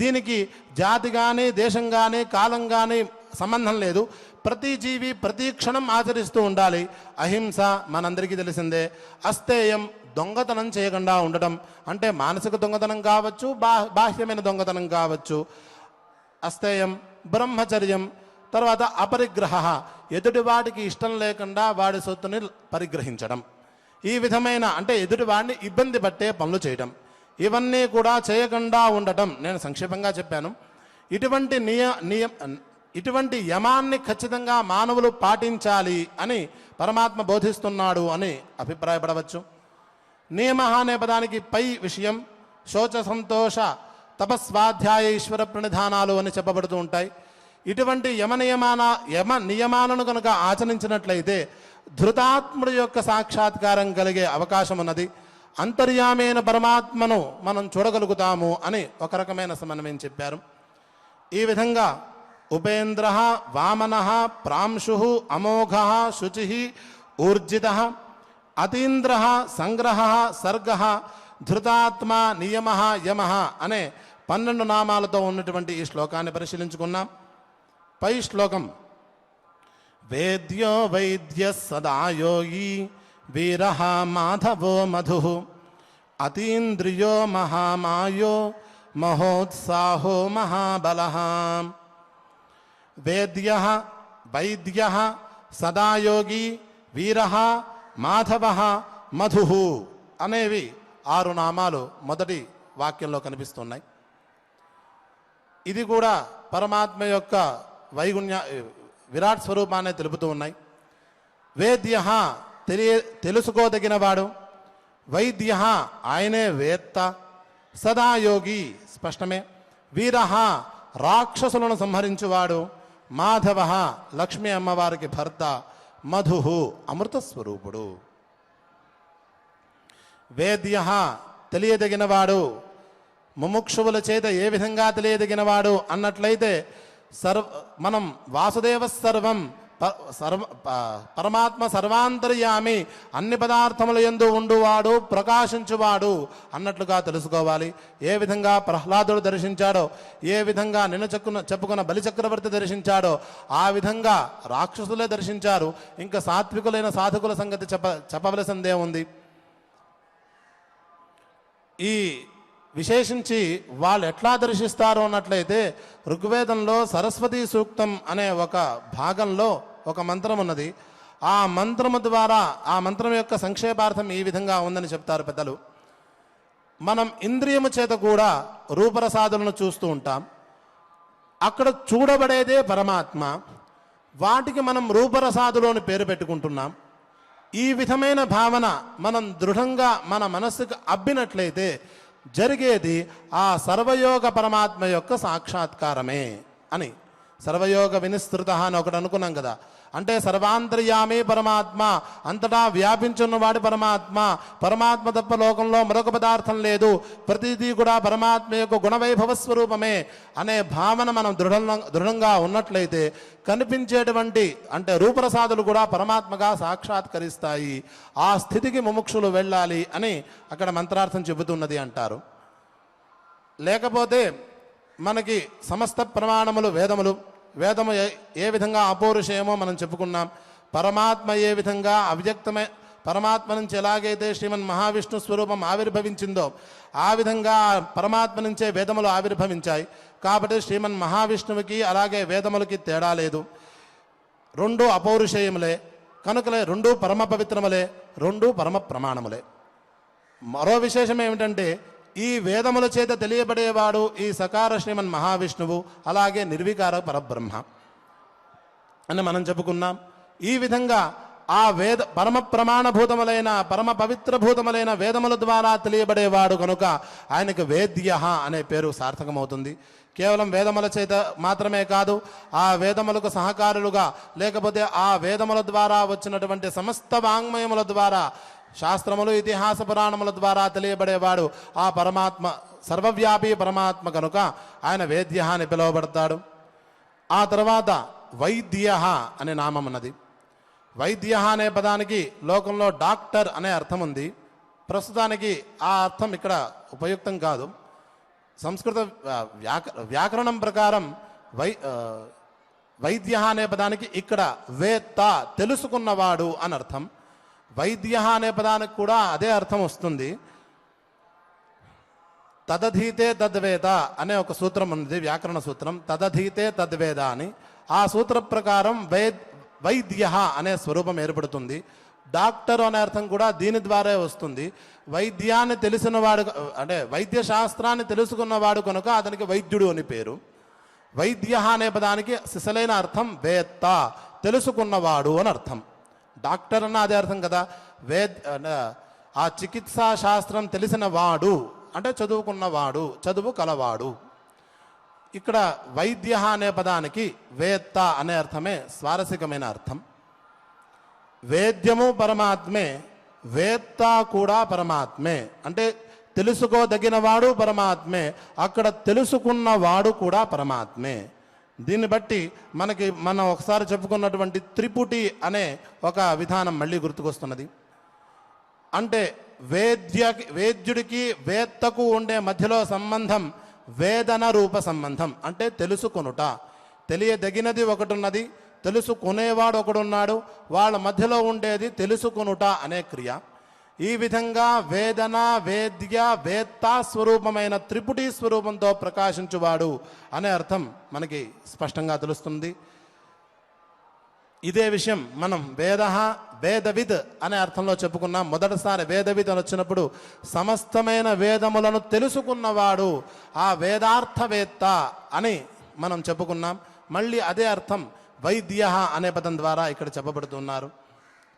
దీనికి జాతి కానీ దేశం కానీ కాలం కానీ సంబంధం లేదు. ప్రతి జీవి ప్రతి క్షణం ఆచరిస్తూ ఉండాలి. అహింస మనందరికీ తెలిసిందే. అస్తేయం, దొంగతనం చేయకుండా ఉండటం, అంటే మానసిక దొంగతనం కావచ్చు, బాహ్యమైన దొంగతనం కావచ్చు. అస్తేయం. బ్రహ్మచర్యం. తర్వాత అపరిగ్రహ, ఎదుటివాడికి ఇష్టం లేకుండా వాడి సొత్తుని పరిగ్రహించడం. ఈ విధమైన అంటే ఎదుటివాడిని ఇబ్బంది పట్టే పనులు చేయడం, ఇవన్నీ కూడా చేయకుండా ఉండటం నేను సంక్షేపంగా చెప్పాను. ఇటువంటి యమాన్ని ఖచ్చితంగా మానవులు పాటించాలి అని పరమాత్మ బోధిస్తున్నాడు అని అభిప్రాయపడవచ్చు. నియమ అనే పదానికి పై విషయం శోచ సంతోష తపస్వాధ్యాయ ఈశ్వర ప్రణిధానాలు అని చెప్పబడుతూ ఉంటాయి. ఇటువంటి యమ నియమాలను కనుక ఆచరించినట్లయితే ధృతాత్ముడి యొక్క సాక్షాత్కారం కలిగే అవకాశం ఉన్నది. అంతర్యామైన పరమాత్మను మనం చూడగలుగుతాము అని ఒక రకమైన సమన్వయం చెప్పారు. ఈ విధంగా ఉపేంద్ర, వామన, ప్రాంశు, అమోఘ, శుచి, ఊర్జిత, అతీంద్ర, సంగ్రహ, సర్గ, ధృతాత్మ, నియమ, యమ అనే 12 నామాలతో ఉన్నటువంటి ఈ శ్లోకాన్ని పరిశీలించుకున్నాం. పై శ్లోకం వేద్యో వైద్య సదా యోగి వీరః మాధవో మధుః అతీంద్రియో మహామాయో మహోత్సాహో మహాబలః. వేద్యః, వైద్యః, సదా యోగి, వీరః, మాధవః, మధుః అనేవి 6 నామాలు మొదటి వాక్యంలో కనిపిస్తున్నాయి. ఇది కూడా పరమాత్మ యొక్క విరాట్ స్వరూపాన్ని తెలుపుతూ ఉన్నాయి. వేద్య తెలుసుకోదగినవాడు, వైద్య ఆయనే వేత్త, సదాయోగి స్పష్టమే, వీర రాక్షసులను సంహరించువాడు, మాధవ లక్ష్మీ అమ్మవారికి భర్త, మధు అమృత స్వరూపుడు. వేద్య తెలియదగినవాడు, ముముక్షువుల చేత ఏ విధంగా తెలియదగినవాడు అన్నట్లయితే మనం వాసుదేవ సర్వం పరమాత్మ సర్వాంతర్యామి, అన్ని పదార్థముల యందు ఉండువాడు, ప్రకాశించువాడు అన్నట్లుగా తెలుసుకోవాలి. ఏ విధంగా ప్రహ్లాదుడు దర్శించాడో, ఏ విధంగా నిన్న చెప్పుకున్న బలిచక్రవర్తి దర్శించాడో ఆ విధంగా రాక్షసులే దర్శించారు. ఇంకా సాత్వికులైన సాధకుల సంగతి చెప్పవలసిందే ఉంది. ఈ విశేషించి వాళ్ళు ఎట్లా దర్శిస్తారు అన్నట్లయితే ఋగ్వేదంలో సరస్వతీ సూక్తం అనే ఒక భాగంలో ఒక మంత్రం ఉన్నది. ఆ మంత్రము ద్వారా ఆ మంత్రం యొక్క సంక్షేపార్థం ఈ విధంగా ఉందని చెప్తారు పెద్దలు. మనం ఇంద్రియము చేత కూడా రూపరసాదులను చూస్తూ ఉంటాం. అక్కడ చూడబడేదే పరమాత్మ. వాటికి మనం రూపరసాదులు అని పేరు పెట్టుకుంటున్నాం. ఈ విధమైన భావన మనం దృఢంగా మన మనస్సుకు అబ్బినట్లయితే జరిగేది ఆ సర్వయోగ పరమాత్మ యొక్క సాక్షాత్కారమే అని. సర్వయోగ వినిస్తృత అని ఒకటి అనుకున్నాం కదా, అంటే సర్వాంతర్యామి పరమాత్మ, అంతటా వ్యాపించున్నవాడు పరమాత్మ, పరమాత్మ తప్ప లోకంలో మరొక పదార్థం లేదు, ప్రతిదీ కూడా పరమాత్మ యొక్క గుణవైభవ స్వరూపమే అనే భావన మనం దృఢంగా ఉన్నట్లయితే కనిపించేటువంటి అంటే రూపరసాదులు కూడా పరమాత్మగా సాక్షాత్కరిస్తాయి. ఆ స్థితికి ముముక్షులు వెళ్ళాలి అని అక్కడ మంత్రార్థం చెబుతున్నది అంటారు. లేకపోతే మనకి సమస్త ప్రమాణములు వేదము ఏ విధంగా అపౌరుషేయమో మనం చెప్పుకున్నాం. పరమాత్మ ఏ విధంగా అవ్యక్తమే పరమాత్మ నుంచి ఎలాగైతే శ్రీమన్ మహావిష్ణు స్వరూపం ఆవిర్భవించిందో ఆ విధంగా పరమాత్మ నుంచే వేదములు ఆవిర్భవించాయి. కాబట్టి శ్రీమన్ మహావిష్ణువుకి అలాగే వేదములకి తేడా లేదు. రెండు అపౌరుషేయములే కనుకలే, రెండు పరమ పవిత్రములే, రెండు పరమ ప్రమాణములే. మరో విశేషం ఏమిటంటే ఈ వేదముల చేత తెలియబడేవాడు ఈ సకార శ్రీమన్ మహావిష్ణువు, అలాగే నిర్వికార పరబ్రహ్మ అని మనం చెప్పుకున్నాం. ఈ విధంగా ఆ పరమ ప్రమాణభూతములైన పరమ పవిత్రభూతములైన వేదముల ద్వారా తెలియబడేవాడు కనుక ఆయనకు వేద్య అనే పేరు సార్థకమవుతుంది. కేవలం వేదముల చేత మాత్రమే కాదు, ఆ వేదములకు సహకారులుగా లేకపోతే ఆ వేదముల ద్వారా వచ్చినటువంటి సమస్త వాంగ్మయముల ద్వారా శాస్త్రములు ఇతిహాస పురాణముల ద్వారా తెలియబడేవాడు ఆ పరమాత్మ, సర్వవ్యాపీ పరమాత్మ కనుక ఆయన వేద్య అని పిలువబడతాడు. ఆ తర్వాత వైద్య అనే నామం ఉన్నది. వైద్య అనే పదానికి లోకంలో డాక్టర్ అనే అర్థం ఉంది. ప్రస్తుతానికి ఆ అర్థం ఇక్కడ ఉపయుక్తం కాదు. సంస్కృత వ్యాకరణం ప్రకారం వైద్య అనే పదానికి ఇక్కడ వేత్త తెలుసుకున్నవాడు అని అర్థం. వైద్య అనే పదానికి కూడా అదే అర్థం వస్తుంది. తదధీతే తద్వేద అనే ఒక సూత్రం ఉంది, వ్యాకరణ సూత్రం. తదధీతే తద్వేద అని. ఆ సూత్ర ప్రకారం వైద్య అనే స్వరూపం ఏర్పడుతుంది. డాక్టర్ అనే అర్థం కూడా దీని ద్వారా వస్తుంది. వైద్యాన్ని తెలిసినవాడు అంటే వైద్య శాస్త్రాన్ని తెలుసుకున్నవాడు కనుక అతనికి వైద్యుడు అని పేరు. వైద్య అనే పదానికి సిసలైన అర్థం వేత్త, తెలుసుకున్నవాడు అని అర్థం. డాక్టర్ అన్న అదే అర్థం కదా. ఆ చికిత్సా శాస్త్రం తెలిసిన వాడు అంటే చదువుకున్నవాడు, చదువు కలవాడు. ఇక్కడ వైద్య అనే పదానికి వేత్త అనే అర్థమే స్వారస్యకమైన అర్థం. వేద్యము పరమాత్మే, వేత్త కూడా పరమాత్మే. అంటే తెలుసుకోదగినవాడు పరమాత్మే, అక్కడ తెలుసుకున్నవాడు కూడా పరమాత్మే. దీన్ని బట్టి మనం ఒకసారి చెప్పుకున్నటువంటి త్రిపుటి అనే ఒక విధానం మళ్ళీ గుర్తుకొస్తున్నది. అంటే వేద్యుడికి వేత్తకు ఉండే మధ్యలో సంబంధం వేదన రూప సంబంధం. అంటే తెలుసుకొనుట, తెలియదగినది ఒకటి ఉన్నది, తెలుసుకునేవాడు ఒకడున్నాడు, వాళ్ళ మధ్యలో ఉండేది తెలుసుకొనుట అనే క్రియ. ఈ విధంగా వేదన, వేద్య, వేత్త స్వరూపమైన త్రిపుటి స్వరూపంతో ప్రకాశించువాడు అనే అర్థం మనకి స్పష్టంగా తెలుస్తుంది. ఇదే విషయం మనం వేదవిద్ అనే అర్థంలో చెప్పుకున్నాం. మొదటిసారి వేదవిద్ అని వచ్చినప్పుడు సమస్తమైన వేదములను తెలుసుకున్నవాడు ఆ వేదార్థవేత్త అని మనం చెప్పుకున్నాం. మళ్ళీ అదే అర్థం వైద్య అనే పదం ద్వారా ఇక్కడ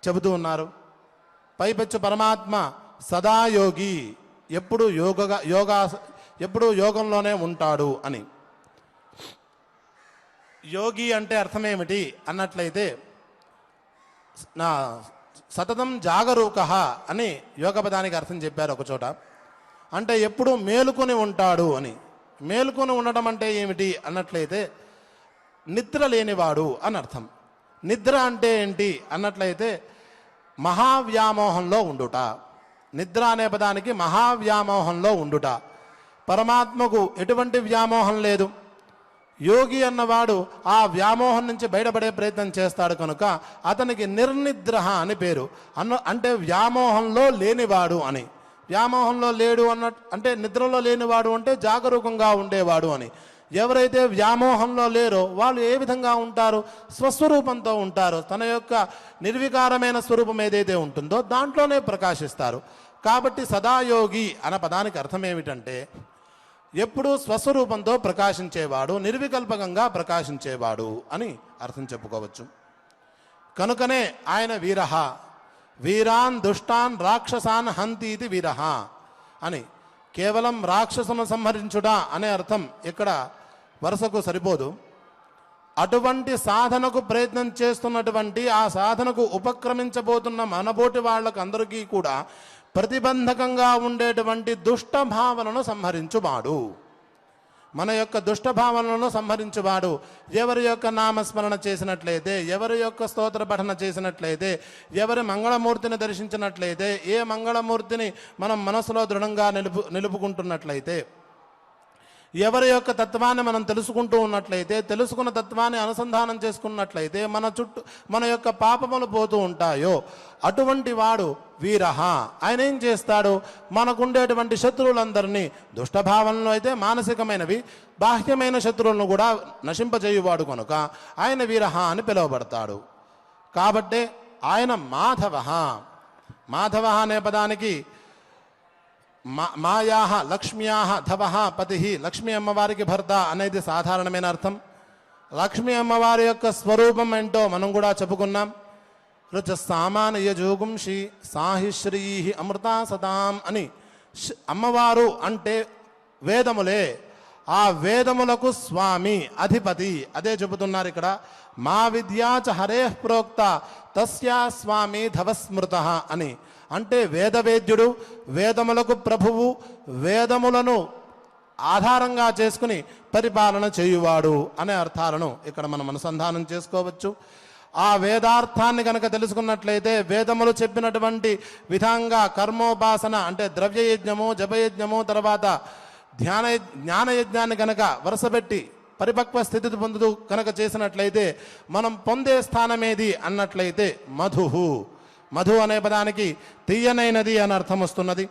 చెబుతూ ఉన్నారు. పైపెచ్చు పరమాత్మ సదాయోగి, ఎప్పుడు యోగంలోనే ఉంటాడు అని. యోగి అంటే అర్థమేమిటి అన్నట్లయితే సతతం జాగరూక అని యోగ పదానికి అర్థం చెప్పారు ఒక చోట. అంటే ఎప్పుడు మేలుకొని ఉంటాడు అని. మేలుకొని ఉండడం అంటే ఏమిటి అన్నట్లయితే నిద్ర లేనివాడు అని అర్థం. నిద్ర అంటే ఏంటి అన్నట్లయితే మహావ్యామోహంలో ఉండుట. నిద్ర అనే పదానికి మహావ్యామోహంలో ఉండుట. పరమాత్మకు ఎటువంటి వ్యామోహం లేదు. యోగి అన్నవాడు ఆ వ్యామోహం నుంచి బయటపడే ప్రయత్నం చేస్తాడు కనుక అతనికి నిర్నిద్ర అని పేరు. అంటే వ్యామోహంలో లేనివాడు అని. వ్యామోహంలో లేడు అంటే నిద్రలో లేనివాడు అంటే జాగరూకంగా ఉండేవాడు అని. ఎవరైతే వ్యామోహంలో లేరో వాళ్ళు ఏ విధంగా ఉంటారు? స్వస్వరూపంతో ఉంటారు. తన యొక్క నిర్వికారమైన స్వరూపం ఏదైతే ఉంటుందో దాంట్లోనే ప్రకాశిస్తారు. కాబట్టి సదాయోగి అన్న పదానికి అర్థం ఏమిటంటే ఎప్పుడూ స్వస్వరూపంతో ప్రకాశించేవాడు, నిర్వికల్పకంగా ప్రకాశించేవాడు అని అర్థం చెప్పుకోవచ్చు. కనుకనే ఆయన వీరహ. వీరాన్ దుష్టాన్ రాక్షసాన్ హంతి ఇది వీరః అని. కేవలం రాక్షసును సంహరించుట అనే అర్థం ఇక్కడ వరుసకు సరిపోదు. అటువంటి సాధనకు ప్రయత్నం చేస్తున్నటువంటి, ఆ సాధనకు ఉపక్రమించబోతున్న మనబోటి వాళ్ళకు అందరికీ కూడా ప్రతిబంధకంగా ఉండేటువంటి దుష్ట భావనను సంహరించువాడు. మన యొక్క దుష్ట భావనలను సంహరించువాడు. ఎవరి యొక్క నామస్మరణ చేసినట్లయితే, ఎవరి యొక్క స్తోత్ర పఠన చేసినట్లయితే, ఎవరి మంగళమూర్తిని దర్శించినట్లయితే, ఏ మంగళమూర్తిని మనం మనసులో దృఢంగా నిలుపుకుంటున్నట్లయితే, ఎవరి యొక్క తత్వాన్ని మనం తెలుసుకుంటూ ఉన్నట్లయితే, తెలుసుకున్న తత్వాన్ని అనుసంధానం చేసుకున్నట్లయితే మన చుట్టూ మన యొక్క పాపములు పోతూ ఉంటాయో అటువంటి వాడు వీరః. ఆయన ఏం చేస్తాడు? మనకుండేటువంటి శత్రువులందరినీ, దుష్టభావనలు అయితే మానసికమైనవి, బాహ్యమైన శత్రువులను కూడా నశింపజేయువాడు కనుక ఆయన వీరః అని పిలువబడతాడు. కాబట్టే ఆయన మాధవః. మాధవః అనే పదానికి మాయాహ లక్ష్మ్యాహ ధవః పతి, లక్ష్మీ అమ్మవారికి భర్త అనేది సాధారణమైన అర్థం. లక్ష్మీ అమ్మవారి యొక్క స్వరూపం ఏంటో మనం కూడా చెప్పుకున్నాం. రుచ సామానయ జోగుంషి సాహిశ్రీ అమృతా సదాం అని. అమ్మవారు అంటే వేదములే, ఆ వేదములకు స్వామి, అధిపతి. అదే చెబుతున్నారు ఇక్కడ. మా విద్యా చ హరేః ప్రోక్త తస్యా స్వామి ధవస్మృతః అని. అంటే వేదవేద్యుడు, వేదములకు ప్రభువు, వేదములను ఆధారంగా చేసుకుని పరిపాలన చేయువాడు అనే అర్థాలను ఇక్కడ మనం అనుసంధానం చేసుకోవచ్చు. ఆ వేదార్థాన్ని కనుక తెలుసుకున్నట్లయితే, వేదములు చెప్పినటువంటి విధంగా కర్మోపాసన అంటే ద్రవ్యయజ్ఞము, జపయజ్ఞము, తర్వాత జ్ఞానయజ్ఞాన్ని కనుక వరుసపెట్టి పరిపక్వ స్థితి పొందుతూ కనుక చేసినట్లయితే మనం పొందే స్థానమేది అన్నట్లయితే మధుహు. మధు అనే పదానికి తీయనైనది అని అర్థం వస్తున్నది.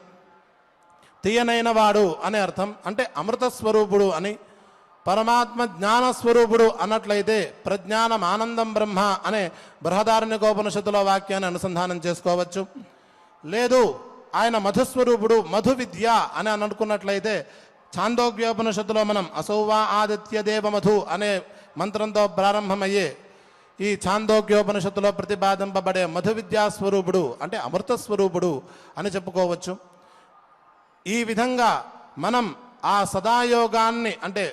తీయనైన వాడు అనే అర్థం. అంటే అమృత స్వరూపుడు అని. పరమాత్మ జ్ఞానస్వరూపుడు అన్నట్లయితే ప్రజ్ఞానం ఆనందం బ్రహ్మ అనే బృహదారణ్యకోపనిషత్తులో వాక్యాన్ని అనుసంధానం చేసుకోవచ్చు. లేదు ఆయన మధుస్వరూపుడు, మధు విద్య అని అనుకున్నట్లయితే ఛాందోగ్యోపనిషత్తులో మనం అసౌవా ఆదిత్య దేవ మధు అనే మంత్రంతో ప్రారంభమయ్యే ఈ ఛాందోగ్యోపనిషత్తులో ప్రతిపాదింపబడే మధు విద్యాస్వరూపుడు అంటే అమృతస్వరూపుడు అని చెప్పుకోవచ్చు. ఈ విధంగా మనం ఆ సదాయోగాన్ని అంటే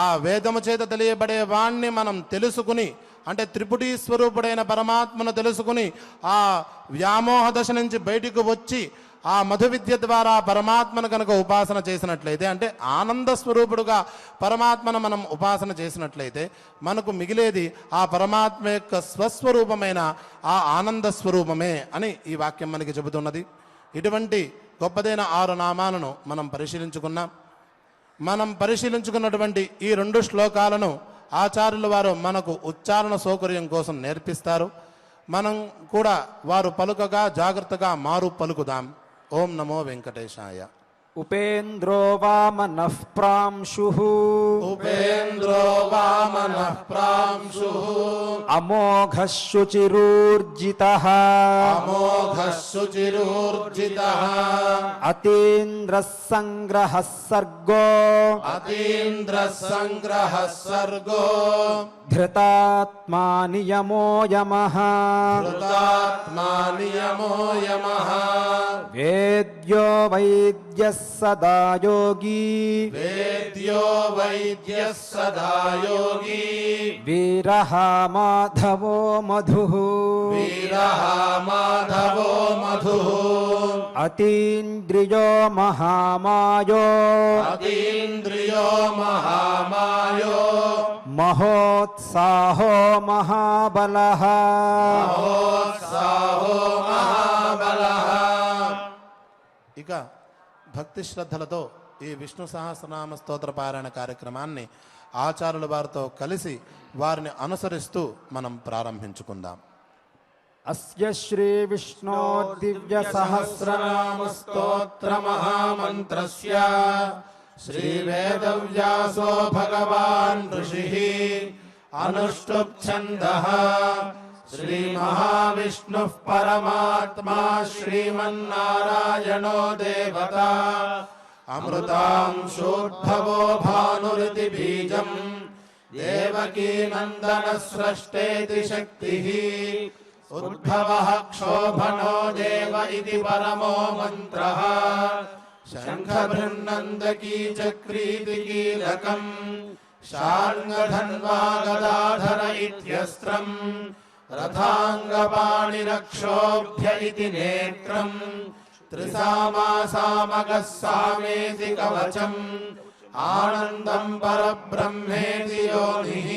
ఆ వేదము చేత తెలియబడే వాణ్ణి మనం తెలుసుకుని, అంటే త్రిపుటీ స్వరూపుడైన పరమాత్మను తెలుసుకుని ఆ వ్యామోహ దశ నుంచి బయటికి వచ్చి ఆ మధు విద్య ద్వారా పరమాత్మను కనుక ఉపాసన చేసినట్లయితే, అంటే ఆనంద స్వరూపుడుగా పరమాత్మను మనం ఉపాసన చేసినట్లయితే మనకు మిగిలేది ఆ పరమాత్మ యొక్క స్వస్వరూపమైన ఆ ఆనంద స్వరూపమే అని ఈ వాక్యం మనకి చెబుతున్నది. ఇటువంటి గొప్పదైన 6 నామాలను మనం పరిశీలించుకున్నాం. మనం పరిశీలించుకున్నటువంటి ఈ 2 శ్లోకాలను ఆచార్యుల వారు మనకు ఉచ్చారణ సౌకర్యం కోసం నేర్పిస్తారు. మనం కూడా వారు పలుకగా జాగ్రత్తగా మారు పలుకుదాం. ఓం నమో వెంకటేశాయ. ఉపేంద్రో వామనః ప్రాంశుః ఉపేంద్రో వామనః ప్రాంశుః అమోఘః శుచిరూర్జితః అమోఘః శుచిరూర్జితః అతీంద్రః సంగ్రహः సర్గో అతీంద్రః సంగ్రహः సర్గో ధృతాత్మా నియమో యమః ధృతాత్మా నియమో యమః వేద్యో వైద్యః సదా యోగి వేద్యో వైద్యః సదా యోగి వీరః మాధవో మధుః వీరః మాధవో మధుః అతీంద్రియో మహామాయో అతీంద్రియో మహామాయో మహోత్సాహో మహాబలః మహోత్సాహో మహాబలః. ఇక భక్తి శ్రద్ధలతో ఈ విష్ణు సహస్రనామ స్తోత్ర పారాయణ కార్యక్రమాన్ని ఆచార్యుల వారితో కలిసి వారిని అనుసరిస్తూ మనం ప్రారంభించుకుందాం. అస్య శ్రీ విష్ణో దివ్య సహస్రనామ స్తోత్ర మహామంత్రస్య శ్రీ వేదవ్యాసో భగవాన్ ఋషిః అనుష్టుప్ ఛందః శ్రీ మహావిష్ణుః పరమాత్మా శ్రీమన్నారాయణో దేవతా అమృతాంశోద్భవో భానురితి బీజం దేవకీ నందన స్రష్టేతి శక్తిః उद्भवः क्षोभनो देव इति परमो मन्त्रः शङ्खभृन्नन्दकी चक्रीति कीलकम् शार्ङ्गधन्वा गदाधर इत्यस्त्रम् रथाङ्गपाणिरक्षोभ्य इति नेत्रम् त्रिसामासामगः सामेति कवचम् आनन्दम् परब्रह्मेति योनिः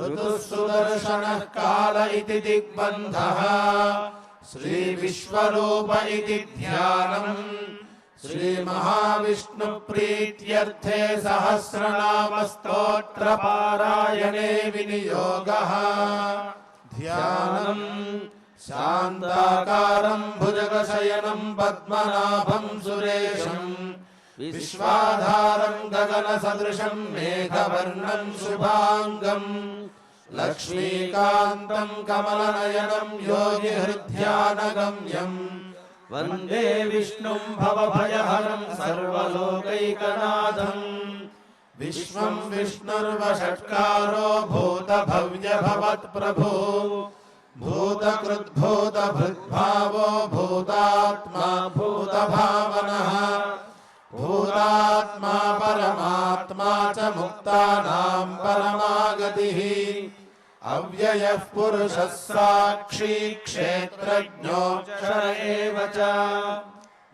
ऋतुः सुदर्शनः काल इति दिग्बन्धः श्रीविश्वरूप इति ध्यानम् श्रीमहाविष्णुप्रीत्यर्थे सहस्रनामस्तोत्रपारायणे विनियोगः ध्यानम् शान्ताकारम् भुजगशयनम् पद्मनाभम् सुरेशम् विश्वाधारम् गगनसदृशम् मेघवर्णम् शुभाङ्गम् लक्ष्मीकान्तम् कमलनयनम् योगिहृद्यानगम्यम् वन्दे विष्णुम् भवभयहरम् सर्वलोकैकनाथम् विश्वम् विष्णुर्वषट्कारो भूतभव्यभवत्प्रभो भूतकृद्भूतभृद्भावो भूतात्मा भूतभावनः भूतात्मा परमात्मा च मुक्तानां परमागतिः अव्ययः पुरुषः साक्षी क्षेत्रज्ञोऽक्षर एव च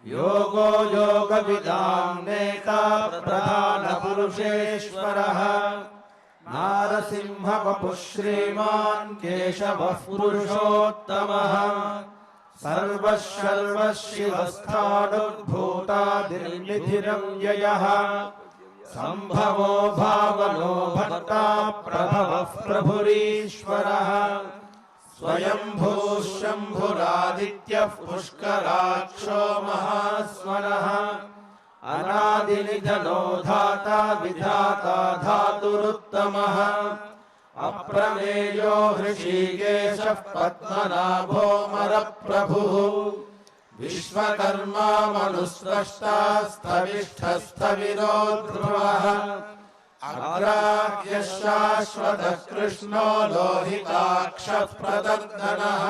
योगो योगविदां नेता प्रधानपुरुषेश्वरः नारसिंहवपुः श्रीमान् केशवः पुरुषोत्तमः सर्वः सर्वः शिवस्थाणुर्भूतादिर्निधिरव्ययः सम्भवो भावनो भर्ता प्रभवः प्रभुरीश्वरः स्वयंभूः शम्भुरादित्यः पुष्कराक्षो महास्वरः अनादिनिधनो धाता विधाता धातुरुत्तमः अप्रमेयो हृषीकेशः पद्मनाभो मरप्रभुः विश्वकर्मा मनुस्रष्टा स्थविष्ठस्थविरो ध्रुवः अग्राह्यः शाश्वतः कृष्णो लोहिताक्षः प्रदर्दनः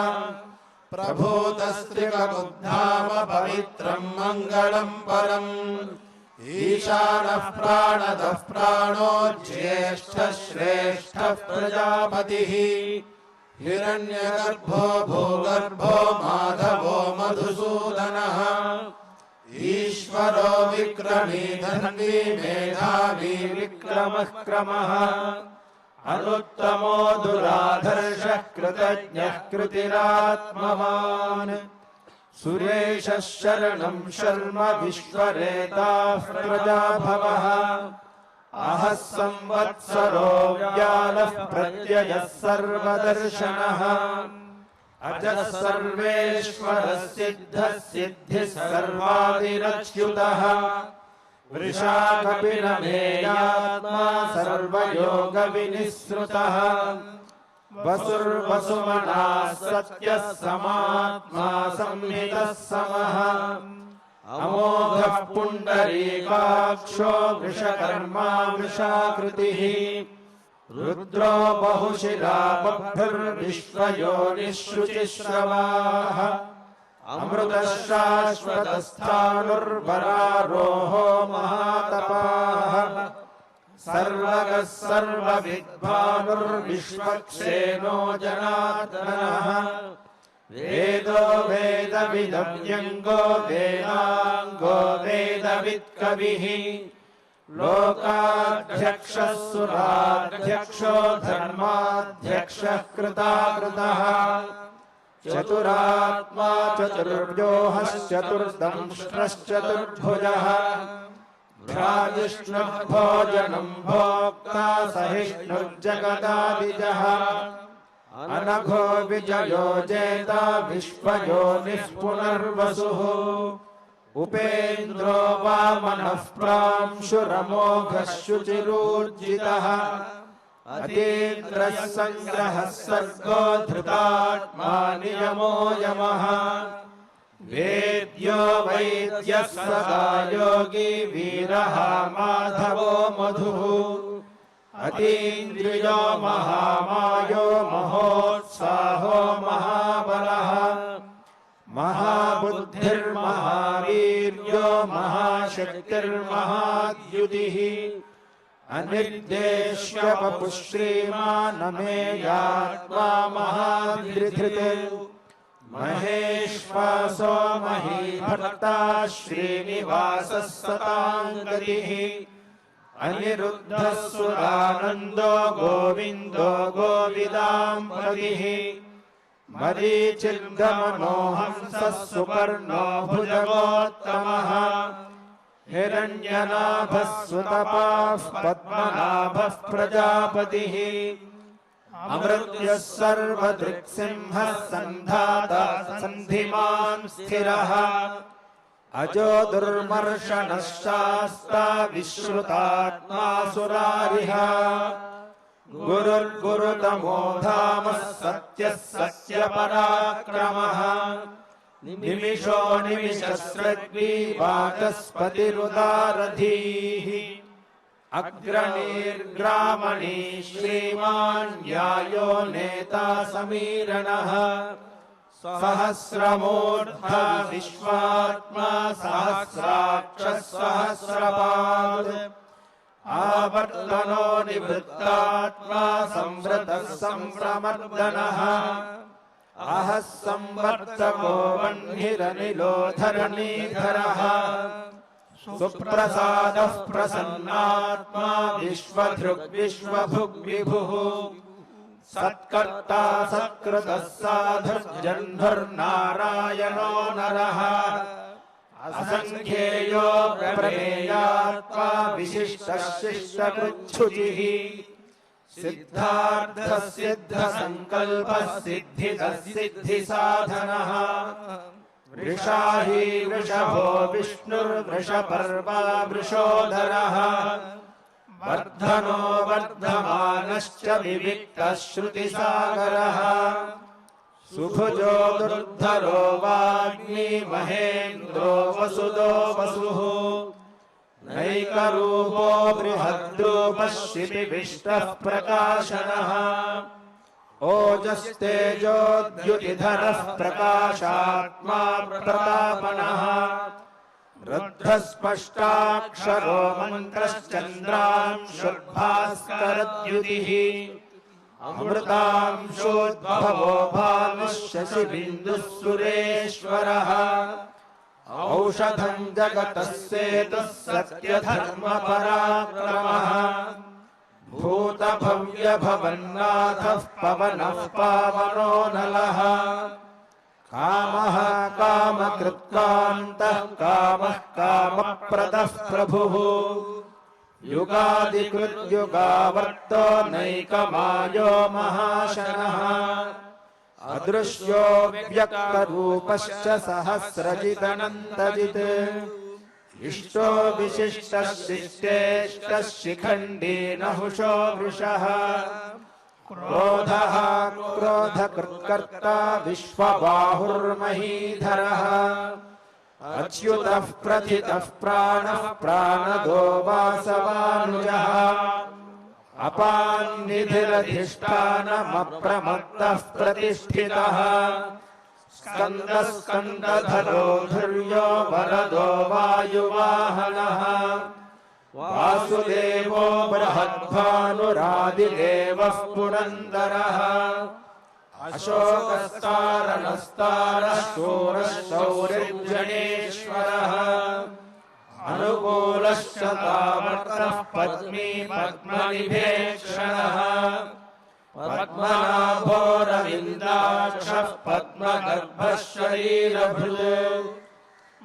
प्रभूतस्त्रिकमुद्धाम पवित्रम् मङ्गलम् परम् ईशानः प्राणदः प्राणो ज्येष्ठः श्रेष्ठः प्रजापतिः हिरण्यगर्भो भूगर्भो माधवो मधुसूदनः ईश्वरो विक्रमी धन्वी मेधावी विक्रमः क्रमः अनुत्तमो दुराधर्षः कृतज्ञः कृतिरात्मवान् सुरेशः शरणं शर्म विश्वरेताः प्रजाभवः अहः संवत्सरो व्यालः प्रत्ययः सर्वदर्शनः अजः सर्वेश्वरः सिद्धः सिद्धिः सर्वादिरच्युतः वृषाकपिनमेयात्मा सर्वयोगविनिःसृतः वसुर्वसुमनः सत्यः समात्मा संहितः समः अमोघः पुण्डरीकाक्षो वृषकर्मा वृषाकृतिः रुद्रो बहुशिरा बभ्रुर्विश्वयोनिः शुचिश्रवाः अमृतः शाश्वतस्थाणुर्वरारोहो महातपाः सर्वगः सर्वविद्वानुर्विश्वक्सेनो जनार्दनः वेदो वेदविदव्यङ्गो वेदाङ्गो वेदवित्कविः लोकाध्यक्षः सुराध्यक्षो धर्माध्यक्षः कृताकृतः चतुरात्मा चतुर्व्योहश्चतुर्दंष्ट्रश्चतुर्भुजः भ्राजिष्णुः भोजनं भोक्ता सहिष्णुर्जगदादिजः अनघो विजयो जेता विश्वयोनिः पुनर्वसुः उपेन्द्रो वामनः प्रांशुरमोघः शुचिरूर्जितः अतीन्द्रः सङ्ग्रहः सर्गो धृतात्मा नियमो यमः वेद्यो वैद्यः सदा योगी वीरः माधवो मधुः अतीन्द्रियो महामायो महोत्साहो महा महावीर्यो महाशक्तिर्महाद्युतिः अनिर्देश्य वपुश्रीमानमेयात्मा महाद्रिधृत् महेश्वासो महीभर्ता श्रीनिवासः सताङ्गतिः अनिरुद्धः सुरानन्दो गोविन्दो गोविदाम्पतिः मरीचिर्गमनोहंसः सुपर्णो भुजगोत्तमः हिरण्यनाभः सुतपाः पद्मनाभः प्रजापतिः अमृत्यः सर्वदृक्सिंहः सन्धाता सन्धिमान् स्थिरः अजो दुर्मर्शनः शास्ता विश्रुतात्मा सुरारिः गुरुर्गुरुतमो धामः सत्यः सत्यपराक्रमः निमिषो निमिषस्रग्वी वाचस्पतिरुदारधीः अग्रणीर्ग्रामणी श्रीमान् न्यायो नेता समीरणः सहस्रमूर्धा विश्वात्मा सहस्राक्षः सहस्रपात् आवर्तनो निवृत्तात्मा संवृतः संप्रमर्दनः अहः संवर्तको वह्निरनिलोधरणीधरः सुप्रसादः प्रसन्नात्मा विश्वभुग्विभुः सत्कर्ता सत्कृतः साधुर्जह्नुर्नारायणो नरः असंख्येयो प्रमेयात्मा विशिष्टः शिष्टकृच्छुचिः सिद्धार्थः सिद्धसङ्कल्पः सिद्धिदः सिद्धिसाधनः वृषाही वृषभो विष्णुर्वृषपर्वा वृषोधरः वर्धनो वर्धमानश्च विविक्तः श्रुतिसागरः सुभुजो दुर्धरो वाग्मी महेन्द्रो वसुदो वसुः नैकरूपो बृहद्रूपः शिपिविष्टः प्रकाशनः ओजस्तेजोद्युतिधरः प्रकाशात्मा प्रतापनः रुद्धस्पष्टाक्षरो मन्त्रश्चन्द्रांशुर्भास्करद्युतिः अमृतांशोद्भवो भानुः शशिबिन्दुः सुरेश्वरः औषधं जगतः सेतुः सत्यधर्मपराक्रमः भूतभव्यभवन्नाथः पवनः पावनो नलः कामः कामकृत्कान्तः कामः कामप्रदः प्रभुः युगादिकृद्युगावर्तो नैकमायो महाशनः अदृश्यो व्यक्तरूपश्च सहस्रजिदनन्तजित् इष्टो विशिष्टः शिष्टेष्टः शिखण्डी नहुषो वृषः क्रोधः क्रोधकृत्कर्ता विश्वबाहुर्महीधरः अच्युतः प्रथितः प्राणः प्राणदो वासवानुजः अपान्निधिरधिष्ठानमप्रमत्तः प्रतिष्ठितः स्कन्दः स्कन्दधरो धुर्यो वरदो वायुवाहनः वासुदेवो बृहद्भानुरादिदेवः पुरन्दरः अशोकस्तारणस्तारः शूरः शौरिर्जनेश्वरः अनुकूलश्च तावर्तः पद्मी पद्मनिभेक्षणः पद्मनाभो रविन्दाक्षः पद्मगर्भः शरीरभृत्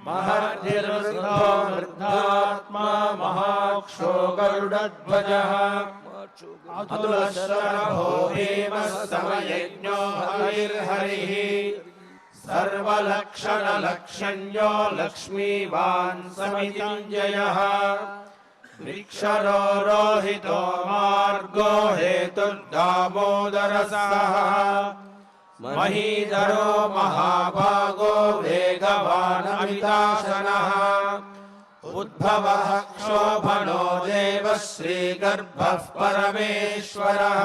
महर्षिर्वृद्धो वृद्धात्मा महाक्षो गरुडध्वजः अतुलशरभो भीमः समयज्ञो हविर्हरिः सर्वलक्षणलक्षण्यो लक्ष्मीवान् समितिञ्जयः वृक्षरो रोहितो मार्गो हेतुर्दामोदरसः महीधरो महाभागो वेगवानमिताशनः उद्भवः क्षोभनो देवः श्रीगर्भः परमेश्वरः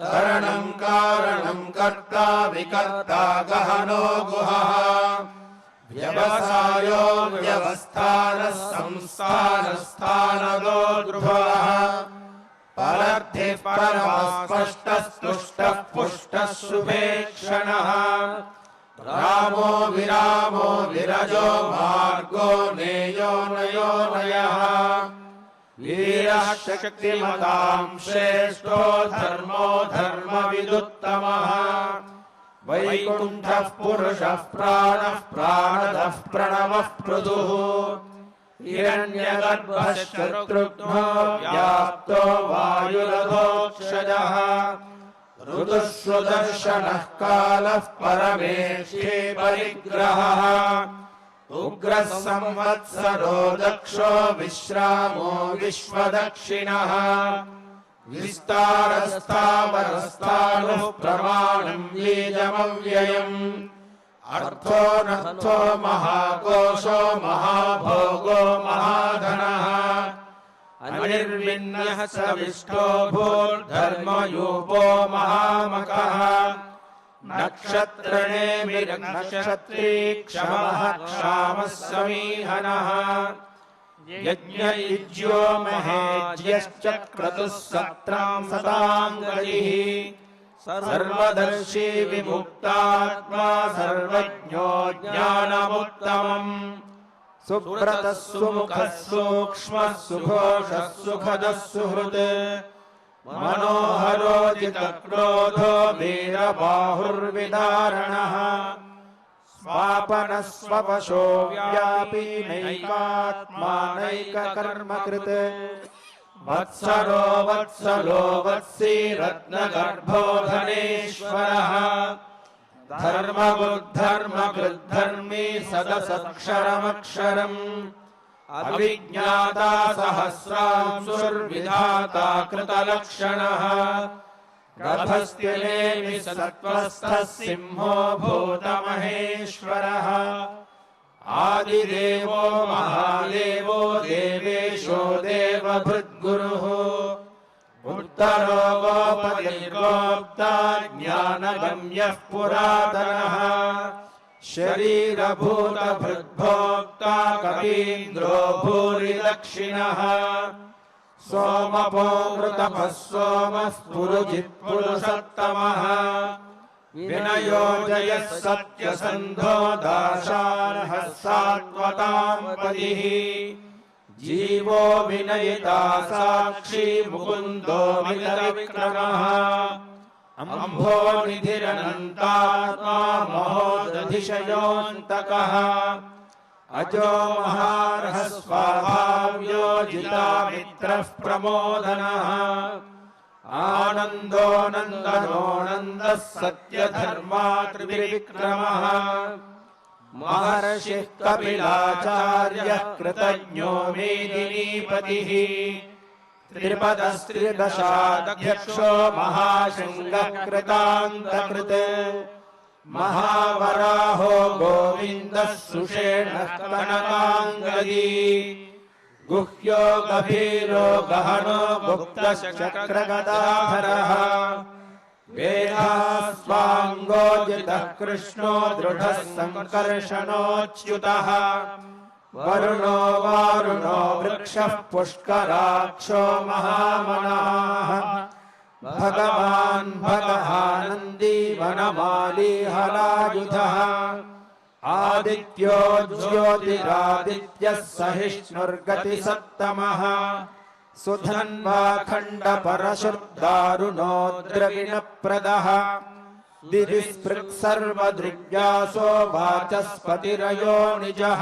करणं कारणं कर्ता विकर्ता गहनो गुहः व्यवसायो व्यवस्थानः संस्थानस्थानदो ध्रुवः परर्थिः परमस्पष्टस्तुष्टः पुष्टः शुभेक्षणः रामो विरामो विरजो मार्गो नेयो नयो नयः वीरः शक्तिमतां श्रेष्ठो धर्मो धर्मविदुत्तमः वैकुण्ठः पुरुषः प्राणः प्राणदः प्रणवः पृथुः हिरण्यगर्भः शत्रुघ्नो व्याप्तो वायुरथोक्षजः ऋतुः सुदर्शनः कालः परमेष्ठी परिग्रहः उग्रः संवत्सरो दक्षो विश्रामो विश्वदक्षिणः विस्तारस्थावरस्थाणुः प्रमाणम् बीजमव्ययम् अर्थोऽनर्थो महाकोशो महाभोगो महाधनः अनिर्विण्यः सविष्टो भूर्धर्मयूपो महामखः नक्षत्रनेमिर्नक्षत्री क्षमः क्षामः समीहनः यज्ञयुज्यो महेज्यश्च क्रतुः सत्रां सतां गतिः सर्वदर्शी विमुक्तात्मा सर्वज्ञो ज्ञानमुत्तमम् सुब्रतः सुमुखः सूक्ष्मः सुघोषः सुखदः सुहृत् मनोहरोजितक्रोधो वीरबाहुर्विदारणः स्वापनः स्ववशो व्यापी नैकात्मा नैककर्मकृत् वत्सरो वत्सलो वत्सी रत्नगर्भो धनेश्वरः धर्मकृद्धर्मी सदसत्क्षरमक्षरम् अविज्ञाता सहस्रांशुर्विधाता कृतलक्षणः गभस्तिनेमि सत्त्वस्थः सिंहो भूतमहेश्वरः आदिदेवो महादेवो देवेशो देवभृद्गुरुः उत्तरो गोपतिर्गोप्ता ज्ञानगम्यः पुरातनः शरीरभूतभृद्भोक्ता कवीन्द्रो भूरिदक्षिणः सोमपो मृतपः सोमः पुरुजित्पुरुषोत्तमः विनयो जयः सत्यसन्धो दाशार्हः सात्वतां पतिः जीवो विनयिता साक्षी मुकुन्दो मितविक्रमः अम्भो निधिरनन्तात्मा महोदधिशयोऽन्तकः अजो महार्हः स्वाभाव्यो जितामित्रः प्रमोदनः आनन्दो नन्दनो नन्दः सत्यधर्मा त्रिविक्रमः महर्षिः कपिलाचार्यः कृतज्ञो मेदिनीपतिः त्रिपदस्त्रिदशाध्यक्षो महाशृङ्गः कृतान्तकृत् महावराहो गोविन्दः सुषेणः कनकाङ्गदी गुह्यो गभीरो गहनो गुप्तश्चक्रगदाधरः वेदास्वाङ्गोजितः कृष्णो दृढः सङ्कर्षणोच्युतः वरुणो वारुणो वृक्षः पुष्कराक्षो महामनाः भगवान् भगहानन्दी वनमाली हलायुधः आदित्यो ज्योतिरादित्यः सहिष्णुर्गतिसत्तमः सुधन्वाखण्डपरशुर्दारुणो द्रविणप्रदः दिदिस्पृक्सर्वदृग्यासो वाचस्पतिरयो निजः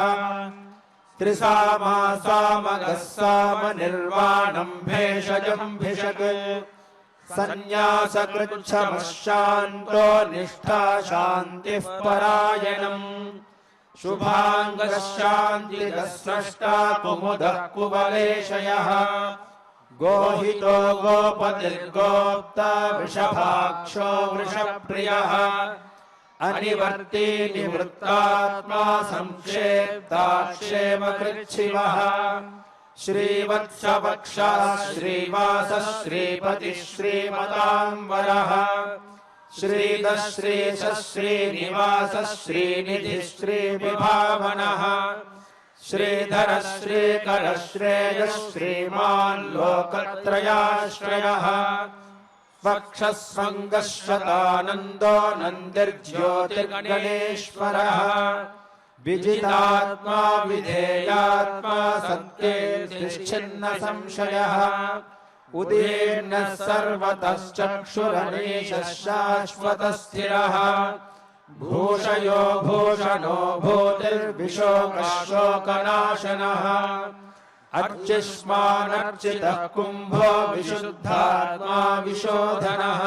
त्रिसामासामगः सामनिर्वाणम् भेषजम् भिषक् सन्न्यासकृच्छमशान्तो निष्ठा शान्तिः परायणम् शुभाङ्गः शान्तिरः स्रष्टा कुमुदः कुवलेशयः गोहितो गोपतिर्गोप्ता वृषभाक्षो वृषप्रियः अनिवर्ती निवृत्तात्मा संक्षेप्ताक्षेमकृच्छिवः श्रीवत्सवक्षः श्रीवासः श्रीपतिः श्रीमताम्बरः श्रीधः श्रीशः श्रीनिवासः श्रीनिधिः श्रीविभावनः श्रीधरः श्रीकरः श्रेयः श्रीमान् लोकत्रयाश्रयः वक्षःस्वङ्गः शतानन्दो नन्दिर्ज्योतिर्गणेश्वरः विजितात्मा विधेयात्मा सत्येतिश्चिन्न संशयः उदीर्णः सर्वतश्चक्षुरनीशः शाश्वतः स्थिरः भूषयो भूषणो भूतिर्विशोकः शोकनाशनः अर्चिष्मानर्चितः कुम्भो विशुद्धात्मा विशोधनः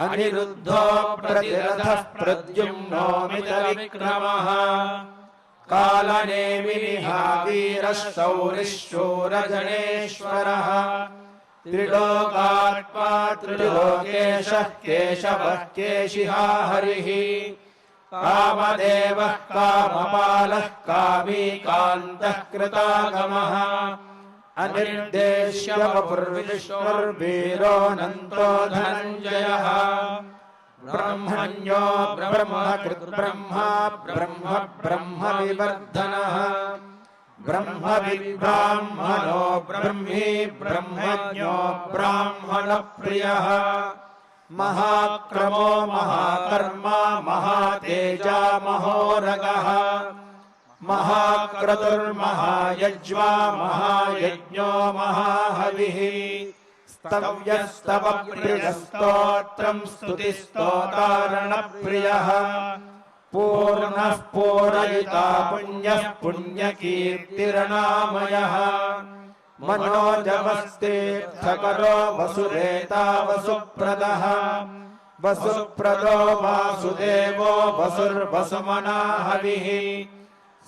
अनिरुद्धो प्रतिरथः प्रद्युम्नो मितविक्रमः कालनेमिः वीरः शौरिः शूरजनेश्वरः त्रिलोकात्मा त्रिलोकेशः केशवः केशिहा हरिः कामदेवः कामपालः कामी कान्तः कृतागमः अनिर्देश्य वपुर्विष्णुर्वीरोऽनन्तो धनञ्जयः ब्रह्मण्यो ब्रह्मकृद्ब्रह्मा ब्रह्म ब्रह्मविवर्धनः ब्रह्मविद्ब्राह्मणो ब्रह्मी ब्रह्मज्ञो ब्राह्मणप्रियः महाक्रमो महाकर्मा महातेजा महोरगः महाक्रतुर्महायज्वा महायज्ञो महाहविः स्तव्यस्तवप्रियस्तोत्रम् स्तुतिस्तोतारणप्रियः पूर्णः पूरयिता पुण्यः पुण्यकीर्तिरनामयः मनोजवस्तीर्थकरो वसुदेता वसुप्रदः वसुप्रदो वासुदेवो वसुर्वसुमना हविः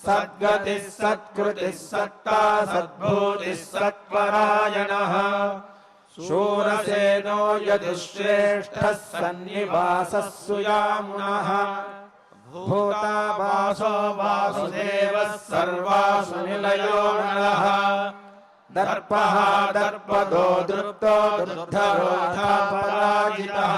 सद्गतिः सत्कृतिः सत्ता सद्भूतिः सत्परायणः शूरसेनो यदुश्रेष्ठः सन्निवासः सुयामुनः भूता वासो वासुदेवः सर्वासु निलयो नरः दर्पः दर्पदो दृप्तो दृद्धरोधपराजितः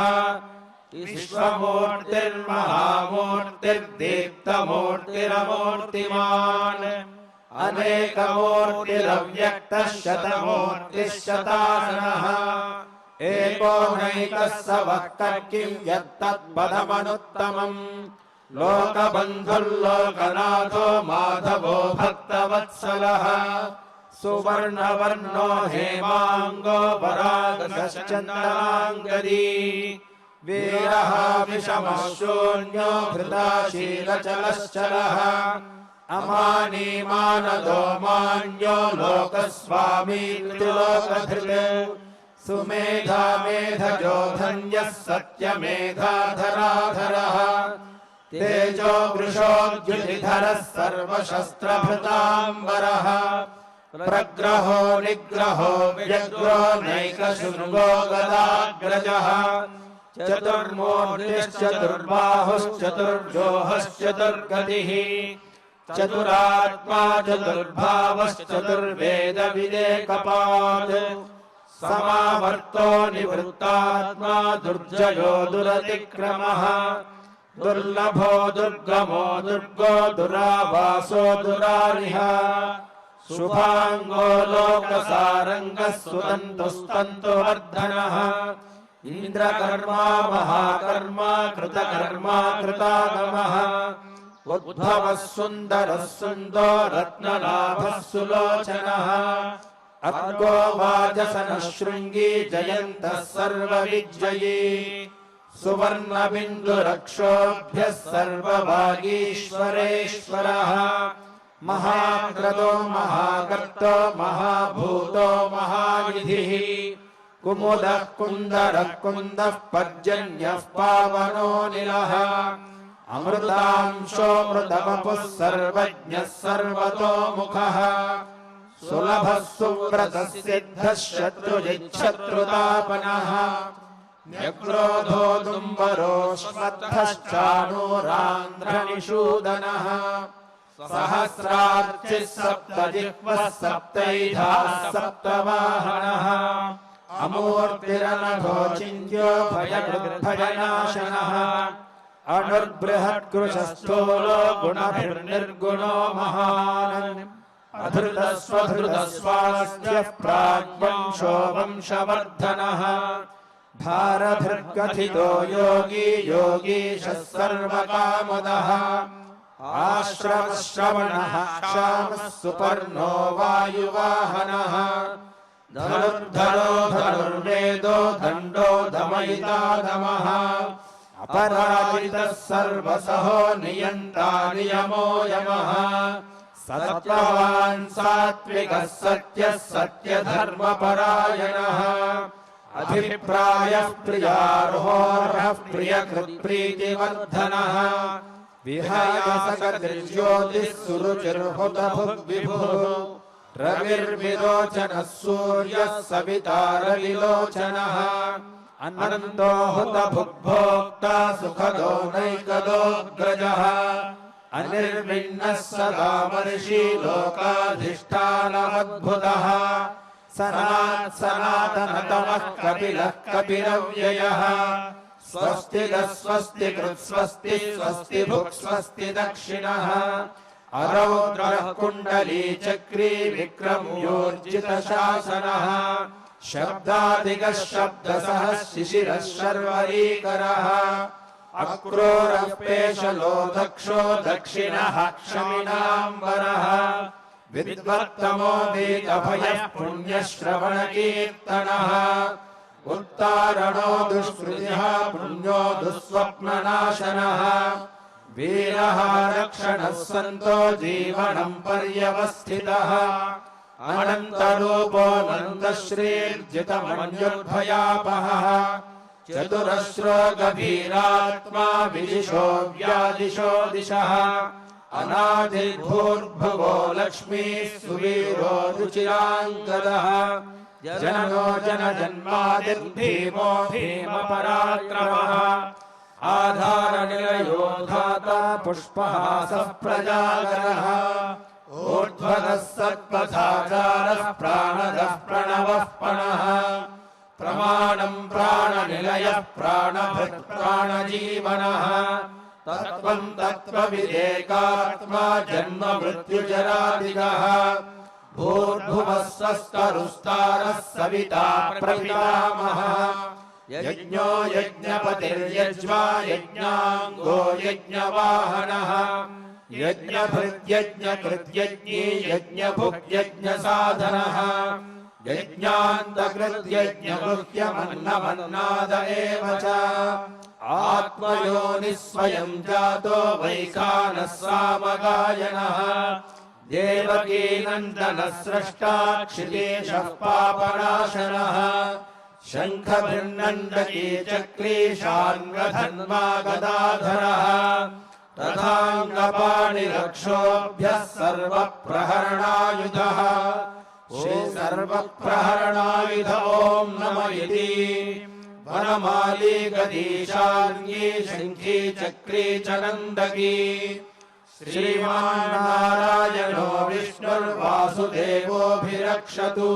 विश्वमूर्तिर्महामूर्तिर्दीप्तमूर्तिरमूर्तिमान् अनेकमूर्तिरव्यक्तः शतमूर्तिः शतासनः एकोनैकः स वः किं यत्तत्पदमनुत्तमम् लोकबन्धुर्लोकनाथो माधवो भक्तवत्सलः सुवर्णवर्णो हेमाङ्गो परागश्चन्द्राङ्गदी वीरः विषमः शून्यो धृताशीलचलश्चलः अमानी मानदो मान्यो लोकस्वामी त्रिलोकधृत् सुमेधा मेधजो धन्यः सत्यमेधाधराधरः तेजो वृषोद्युतिधरः सर्वशस्त्रभृताम्बरः प्रग्रहो निग्रहो व्यग्रो नैकशृङ्गो गदाग्रजः चतुर्मूर्तिश्चतुर्बाहुश्चतुर्जोहश्चतुर्गतिः चतुरात्मा चतुर्भावश्चतुर्वेदविदेकपात् समावर्तो निवृत्तात्मा दुर्जयो दुरतिक्रमः दुर्लभो दुर्गमो दुर्गो दुरावासो दुरारिः शुभांगो लोकसारंगः सुतन्तुस्तन्तुवर्धनः इंद्रकर्मा महाकर्मा कृतकर्मा कृतागमः उद्भवः सुन्दरः सुन्दो रत्नलाभः सुलोचनः अद्गो वाजसनः शृङ्गी जयन्तः सर्वविजयी सुवर्णबिन्दुरक्षोभ्यः सर्वभागीश्वरेश्वरः महाक्रदो महाकर्तो महाभूतो महानिधिः कुमुदः कुन्दरः कुन्दः पर्जन्यः पावनो निलः अमृतांशोऽमृतवपुः सर्वज्ञः सर्वतोमुखः सुलभः सुव्रतः सिद्धः शत्रुजिच्छत्रुतापनः न्यक्रोधो दुम्बरोऽश्वत्थश्चाणूरान्ध्रनिषूदनः सहस्रार्चिः सप्तजिह्वः सप्तैधाः सप्तवाहनः अमूर्तिरनघोचिन्त्यो भयकृद्भयनाशनः अनुर्बृहत्कृशस्थूलो गुणभिर्निर्गुणो महान् अधृतस्वधृतस्वास्थ्यः प्राग्वंशो वंशवर्धनः भारभिर्गथितो योगी योगीशः सर्वकामदः आश्रमश्रवणः क्षामः सुपर्णो वायुवाहनः धनुर्धरो धनुर्वेदो दण्डो दमयिता दमः अपराजितः सर्वसहो नियन्ता नियमो यमः सत्यवान् सात्विकः सत्यः सत्यधर्मपरायणः अभिप्रायः प्रियार्होर्हः प्रियकृत्प्रीतिवर्धनः विहायसगतिर्ज्योतिः सुरुचिर्हुतभुग्विभुः रविर्विरोचनः सूर्यः सविता रविलोचनः अनन्तो हुतभुग्भोक्ता सुखदो नैकदोऽग्रजः अनिर्विण्णः सदा वर्षी लोकाधिष्ठानमद्भुतः सनातनतमः कपिलः कपिलव्ययः स्वस्ति स्वस्ति कृत्स्वस्ति स्वस्ति भुक् स्वस्ति दक्षिणः अरौद्रः कुण्डली चक्री विक्रम्योर्जितशासनः शब्दादिगः शब्दसः शिशिरः शर्वरीकरः अक्रूरः पेशलो दक्षो दक्षिणः क्षमिणाम्बरः विद्वत्तमो वेदभयः पुण्यश्रवणकीर्तनः उत्तारणो दुष्कृतिः पुण्यो दुःस्वप्ननाशनः वीरः रक्षणः सन्तो जीवनं पर्यवस्थितः अनन्तरूपो नन्दश्रीर्जितमन्युर्भयापहः चतुरश्रो गभीरात्मा विदिशो व्यादिशो दिशः अनादिर्भूर्भुवो लक्ष्मीः सुवीरो रुचिराङ्गदः जननो जनजन्मादिर्भीमो भीमपराक्रमः आधारनिलयो धाता पुष्पहासः प्रजागरः ऊर्ध्वगः सत्पथाचारः प्राणदः प्रणवः पणः प्रमाणं प्राणनिलयः प्राणभृत् प्राणजीवनः तत्त्वं तत्त्वविदेकात्मा जन्म मृत्युजरादिगः भूर्भुवः स्वस्तरुस्तारः सविता प्रपितामहः यज्ञो यज्ञपतिर्यज्वा यज्ञाङ्गो यज्ञवाहनः यज्ञभृद्यज्ञकृद्यज्ञी यज्ञभुग्यज्ञसाधनः यज्ञान्तकृद्यज्ञगुह्यमन्नमन्नाद एव च आत्मयोनिः स्वयं जातो वैखानः सामगायनः देवकीनन्दनः स्रष्टा क्षितीशः पापनाशनः शङ्खभिर्नन्दकी चक्रीशार्ङ्गधन्वा गदाधरः तथाङ्गपाणिरक्षोभ्यः सर्वप्रहरणायुधः श्रीसर्वप्रहरणायुध ॐ नम इति वनमाली गदीशार्ङ्गी शङ्खी चक्री च नन्दकी श्रीमान्नारायणो विष्णुर्वासुदेवोऽभिरक्षतु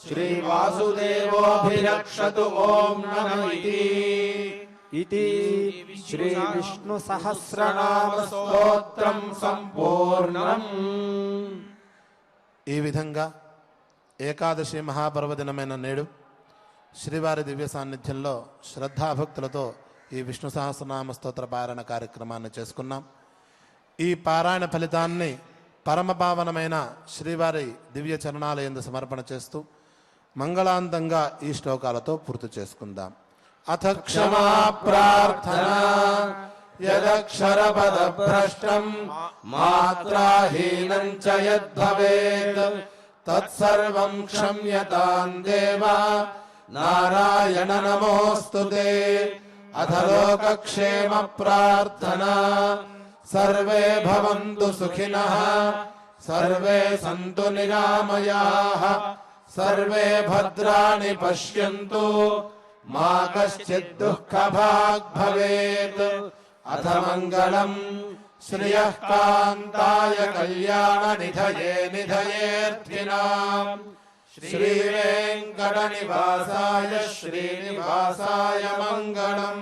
श्रीवासुदेवोऽभिरक्षतु ॐ नम इति श्रीविष्णुसहस्रनामस्तोत्रं सम्पूर्णम्। ఈ విధంగా ఏకాదశి మహాపర్వదినమైన నేడు శ్రీవారి దివ్య సాన్నిధ్యంలో శ్రద్ధాభక్తులతో ఈ విష్ణు సహస్రనామ స్తోత్ర పారాయణ కార్యక్రమాన్ని చేసుకున్నాం. ఈ పారాయణ ఫలితాన్ని పరమపావనమైన శ్రీవారి దివ్య చరణాలయందు సమర్పణ చేస్తూ మంగళాంతంగా ఈ శ్లోకాలతో పూర్తి చేసుకుందాం. అథ క్షమా ప్రార్థనా యదక్షరపదభ్రష్టం మాత్రాహీనం చ యద్భవేత్ తత్సర్వం క్షమ్యతాం దేవా నారాయణ నమోస్తుతే. అథ లోకక్షేమ ప్రార్థనా సర్వే భవంతు సుఖినః సర్వే సంతు నిరామయాః సర్వే భద్రాణి పశ్యంతు మా కశ్చిద్ దుఃఖభాగ్ భవేత్. అథ మంగళం శ్రియః కాంతాయ కళ్యాణ నిధయే నిధయేర్థినాం श्रीवेङ्कटनिवासाय श्रीनिवासाय मङ्गलम्